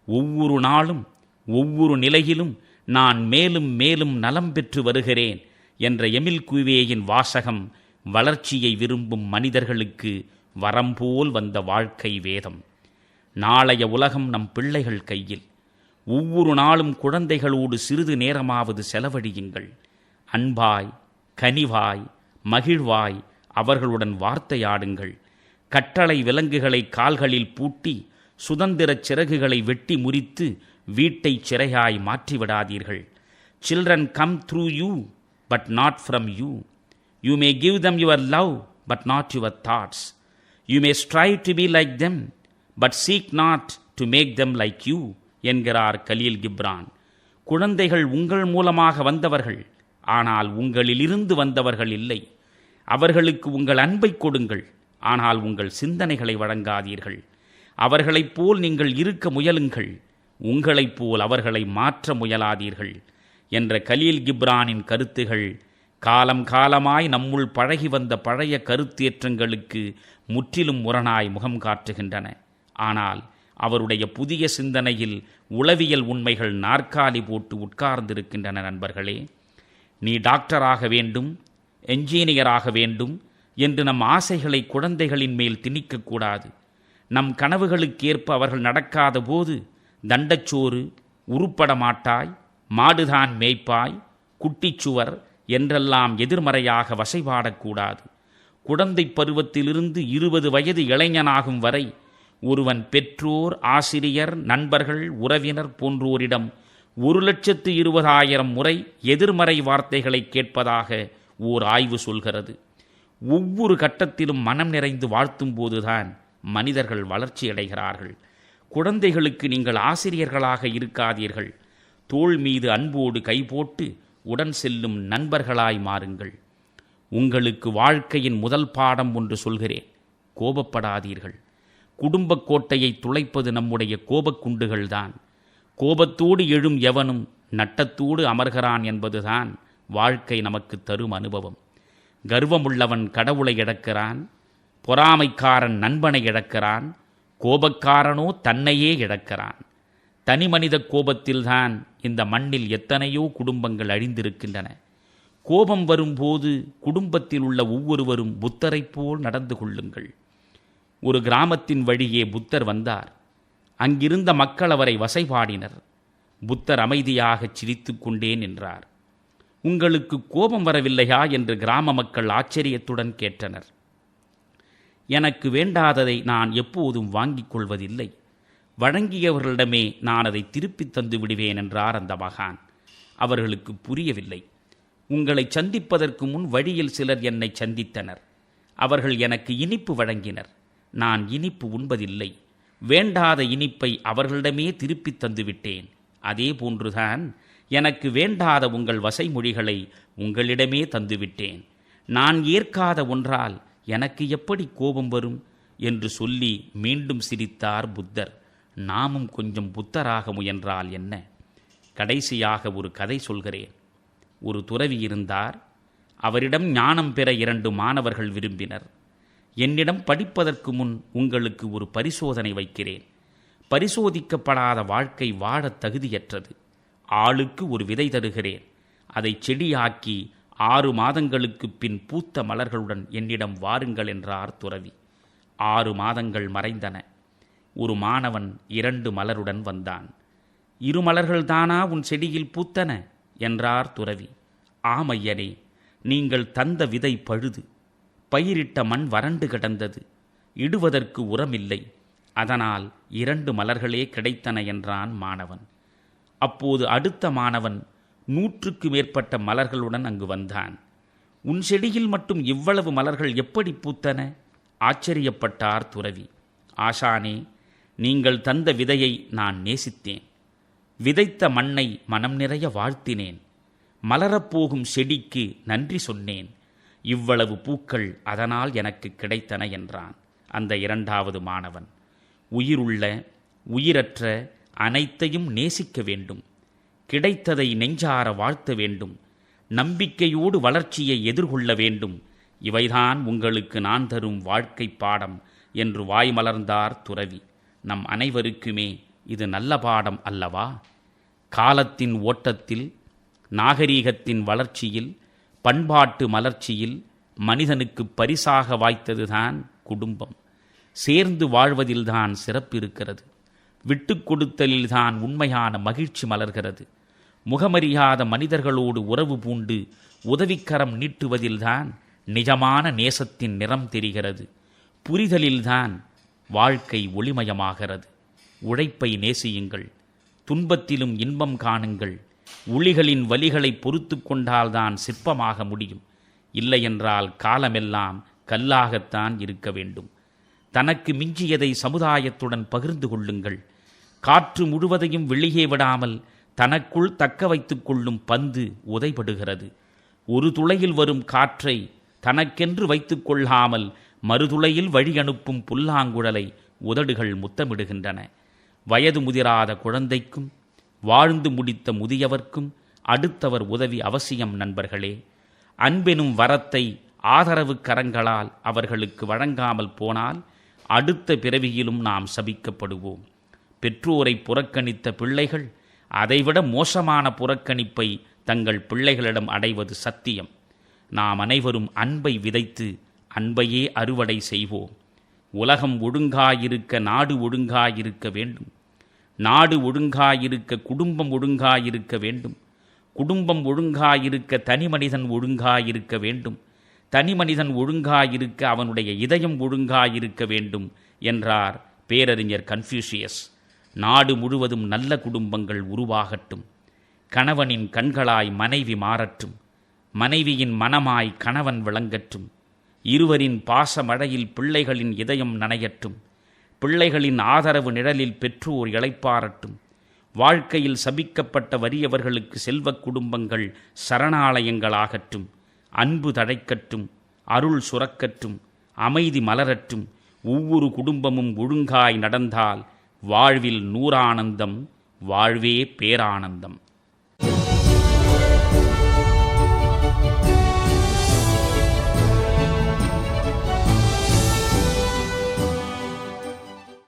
ஒவ்வொரு நாளும் ஒவ்வொரு நிலையிலும் நான் மேலும் மேலும் நலம் பெற்று வருகிறேன் என்ற எமில் கூவேயின் வாசகம் வளர்ச்சியை விரும்பும் மனிதர்களுக்கு வரம்போல் வந்த வாழ்க்கை வேதம். நாளைய உலகம் நம் பிள்ளைகள் கையில். ஒவ்வொரு நாளும் குழந்தைகளோடு சிறிது நேரமாவது செலவழியுங்கள். அன்பாய், கனிவாய், மகிழ்வாய் அவர்களுடன் வார்த்தையாடுங்கள். கட்டளை விலங்குகளை கால்களில் பூட்டி சுதந்திரச் சிறகுகளை வெட்டி முறித்து வீட்டை சிறையாய் மாற்றிவிடாதீர்கள். Children come through you but not from you. You may give them your love but not your thoughts. You may strive to be like them but seek not to make them like you என்கிறார் கலீல் கிப்ரான். குழந்தைகள் உங்கள் மூலமாக வந்தவர்கள், ஆனால் உங்களிலிருந்து வந்தவர்கள் இல்லை. அவர்களுக்கு உங்கள் அன்பை கொடுங்கள், ஆனால் உங்கள் சிந்தனைகளை வழங்காதீர்கள். அவர்களைப் போல் நீங்கள் இருக்க முயலுங்கள், உங்களைப் போல் அவர்களை மாற்ற முயலாதீர்கள் என்ற கலீல் கிப்ரானின் கருத்துகள் காலம் காலமாய் நம்முள் பழகி வந்த பழைய கருத்தேற்றங்களுக்கு முற்றிலும் முரணாய் முகம் காட்டுகின்றன. ஆனால் அவருடைய புதிய சிந்தனையில் உளவியல் உண்மைகள் நாற்காலி போட்டு உட்கார்ந்திருக்கின்றன. நண்பர்களே, நீ டாக்டராக வேண்டும், என்ஜினியராக வேண்டும் என்று நம் ஆசைகளை குழந்தைகளின் மேல் திணிக்கக்கூடாது. நம் கனவுகளுக்கேற்ப அவர்கள் நடக்காத போது தண்டச்சோறு, உருப்பட மாட்டாய், மாடுதான் மேய்ப்பாய், குட்டிச்சுவர் என்றெல்லாம் எதிர்மறையாக வசைபாடக்கூடாது. குழந்தை பருவத்திலிருந்து 20 வயது இளைஞனாகும் வரை ஒருவன் பெற்றோர், ஆசிரியர், நண்பர்கள், உறவினர் போன்றோரிடம் 1,20,000 முறை எதிர்மறை வார்த்தைகளை கேட்பதாக ஓர் ஆய்வு சொல்கிறது. ஒவ்வொரு கட்டத்திலும் மனம் நிறைந்து வாழ்த்தும் போதுதான் மனிதர்கள் வளர்ச்சியடைகிறார்கள். குழந்தைகளுக்கு நீங்கள் ஆசிரியர்களாக இருக்காதீர்கள். தோள் மீது அன்போடு கைபோட்டு உடன் செல்லும் நண்பர்களாய் மாறுங்கள். உங்களுக்கு வாழ்க்கையின் முதல் பாடம் ஒன்று சொல்கிறேன், கோபப்படாதீர்கள். குடும்பக் கோட்டையை துளைப்பது நம்முடைய கோபக்குண்டுகள்தான். கோபத்தோடு எழும் எவனும் நட்டத்தோடு அமர்கிறான் என்பதுதான் வாழ்க்கை நமக்கு தரும் அனுபவம். கர்வமுள்ளவன் கடவுளை இழக்கிறான், பொறாமைக்காரன் நண்பனை இழக்கிறான், கோபக்காரனோ தன்னையே இழக்கிறான். தனி மனித கோபத்தில்தான் இந்த மண்ணில் எத்தனையோ குடும்பங்கள் அழிந்திருக்கின்றன. கோபம் வரும்போது குடும்பத்தில் உள்ள ஒவ்வொருவரும் புத்தரைப் போல் நடந்து கொள்ளுங்கள். ஒரு கிராமத்தின் வழியே புத்தர் வந்தார். அங்கிருந்த மக்கள் அவரை வசைபாடினர். புத்தர் அமைதியாகச் சிரித்து கொண்டே நின்றார். உங்களுக்கு கோபம் வரவில்லையா என்று கிராம மக்கள் ஆச்சரியத்துடன் கேட்டனர். எனக்கு வேண்டாததை நான் எப்போதும் வாங்கிக் கொள்வதில்லை. வழங்கியவர்களிடமே நான் அதை திருப்பித் தந்து விடுவேன் என்றார் அந்த மகான். அவர்களுக்கு புரியவில்லை. உங்களை சந்திப்பதற்கு முன் வழியில் சிலர் என்னை சந்தித்தனர். அவர்கள் எனக்கு இனிப்பு வழங்கினர். நான் இனிப்பு உண்பதில்லை. வேண்டாத இனிப்பை அவர்களிடமே திருப்பித் தந்துவிட்டேன். அதே போன்றுதான் எனக்கு வேண்டாத உங்கள் வசைமொழிகளை உங்களிடமே தந்துவிட்டேன். நான் ஏற்காத ஒன்றால் எனக்கு எப்படி கோபம் வரும் என்று சொல்லி மீண்டும் சிரித்தார் புத்தர். நாமும் கொஞ்சம் புத்தராக முயன்றால் என்ன? கடைசியாக ஒரு கதை சொல்கிறேன். ஒரு துறவி இருந்தார். அவரிடம் ஞானம் பெற 2 மாணவர்கள் விரும்பினர். என்னிடம் படிப்பதற்கு முன் உங்களுக்கு ஒரு பரிசோதனை வைக்கிறேன். பரிசோதிக்கப்படாத வாழ்க்கை வாழத் தகுதியற்றது. ஆளுக்கு ஒரு விதை தருகிறேன். அதை செடியாக்கி 6 மாதங்களுக்கு பின் பூத்த மலர்களுடன் என்னிடம் வாருங்கள் என்றார் துறவி. 6 மாதங்கள் மறைந்தன. ஒரு மாணவன் 2 மலருடன் வந்தான். 2 மலர்கள்தானா உன் செடியில் பூத்தன என்றார் துறவி. ஆம் ஐயனே, நீங்கள் தந்த விதை பழுது. பயிரிட்ட மண் வறண்டு கிடந்தது. இடுவதற்கு உரமில்லை. அதனால் 2 மலர்களே கிடைத்தன என்றான் மாணவன். அப்போது அடுத்த மாணவன் 100க்கு மேற்பட்ட மலர்களுடன் அங்கு வந்தான். உன் செடியில் மட்டும் இவ்வளவு மலர்கள் எப்படி பூத்தன? ஆச்சரியப்பட்டார் துறவி. ஆசானே, நீங்கள் தந்த விதையை நான் நேசித்தேன். விதைத்த மண்ணை மனம் நிறைய வாழ்த்தினேன். மலரப்போகும் செடிக்கு நன்றி சொன்னேன். இவ்வளவு பூக்கள் அதனால் எனக்கு கிடைத்தன என்றான் அந்த இரண்டாவது மாணவன். உயிருள்ள உயிரற்ற அனைத்தையும் நேசிக்க வேண்டும். கிடைத்ததை நெஞ்சார வாழ்த்த வேண்டும். நம்பிக்கையோடு வளர்ச்சியை எதிர்கொள்ள வேண்டும். இவைதான் உங்களுக்கு நான் தரும் வாழ்க்கை பாடம் என்று வாய்மலர்ந்தார் துறவி. நம் அனைவருக்குமே இது நல்ல பாடம் அல்லவா? காலத்தின் ஓட்டத்தில், நாகரீகத்தின் வளர்ச்சியில், பண்பாட்டு மலர்ச்சியில் மனிதனுக்கு பரிசாக வாய்த்ததுதான் குடும்பம். சேர்ந்து வாழ்வதில்தான் சிறப்பு இருக்கிறது. விட்டு கொடுத்தலில்தான் உண்மையான மகிழ்ச்சி மலர்கிறது. முகமறியாத மனிதர்களோடு உறவு பூண்டு உதவிக்கரம் நீட்டுவதில்தான் நிஜமான நேசத்தின் நிறம் தெரிகிறது. புரிதலில்தான் வாழ்க்கை ஒளிமயமாகிறது. உழைப்பை நேசியுங்கள். துன்பத்திலும் இன்பம் காணுங்கள். உளிகளின் வலிகளை பொறுத்து கொண்டால்தான் சிற்பமாக முடியும். இல்லையென்றால் காலமெல்லாம் கல்லாகத்தான் இருக்க வேண்டும். தனக்கு மிஞ்சியதை சமுதாயத்துடன் பகிர்ந்து கொள்ளுங்கள். காற்று முழுவதையும் வெளியே விடாமல் தனக்குள் தக்க வைத்துக் கொள்ளும் பந்து உதைபடுகிறது. ஒரு துளையில் வரும் காற்றை தனக்கென்று வைத்துக் கொள்ளாமல் மறுதுளையில் வழி அனுப்பும் புல்லாங்குழலை உதடுகள் முத்தமிடுகின்றன. வயது முதிராத குழந்தைக்கும் வாழ்ந்து முடித்த முதியவர்க்கும் அடுத்தவர் உதவி அவசியம் நண்பர்களே. அன்பெனும் வரத்தை ஆதரவு கரங்களால் அவர்களுக்கு வழங்காமல் போனால் அடுத்த பிறவியிலும் நாம் சபிக்கப்படுவோம். பெற்றோரை புறக்கணித்த பிள்ளைகள் அதைவிட மோசமான புறக்கணிப்பை தங்கள் பிள்ளைகளிடம் அடைவது சத்தியம். நாம் அனைவரும் அன்பை விதைத்து அன்பையே அறுவடை செய்வோம். உலகம் ஒழுங்காயிருக்க நாடு ஒழுங்காயிருக்க வேண்டும். நாடு ஒழுங்காயிருக்க குடும்பம் ஒழுங்காயிருக்க வேண்டும். குடும்பம் ஒழுங்காயிருக்க தனி மனிதன் ஒழுங்காயிருக்க வேண்டும். தனி மனிதன் ஒழுங்காயிருக்க அவனுடைய இதயம் ஒழுங்காயிருக்க வேண்டும் என்றார் பேரறிஞர் கன்ஃபூஷியஸ். நாடு முழுவதும் நல்ல குடும்பங்கள் உருவாகட்டும். கணவனின் கண்களாய் மனைவி மாறட்டும். மனைவியின் மனமாய் கணவன் விளங்கட்டும். இருவரின் பாசமழையில் பிள்ளைகளின் இதயம் நனையட்டும். பிள்ளைகளின் ஆதரவு நிழலில் பெற்றோர் இளைப்பாறட்டும். வாழ்க்கையில் சபிக்கப்பட்ட வறியவர்களுக்கு செல்வக் குடும்பங்கள் சரணாலயங்களாகட்டும். அன்பு தழைக்கட்டும். அருள் சுரக்கட்டும். அமைதி மலரட்டும். ஒவ்வொரு குடும்பமும் ஒழுங்காய் நடந்தால் வாழ்வில் நூறானந்தம், வாழ்வே பேரானந்தம்.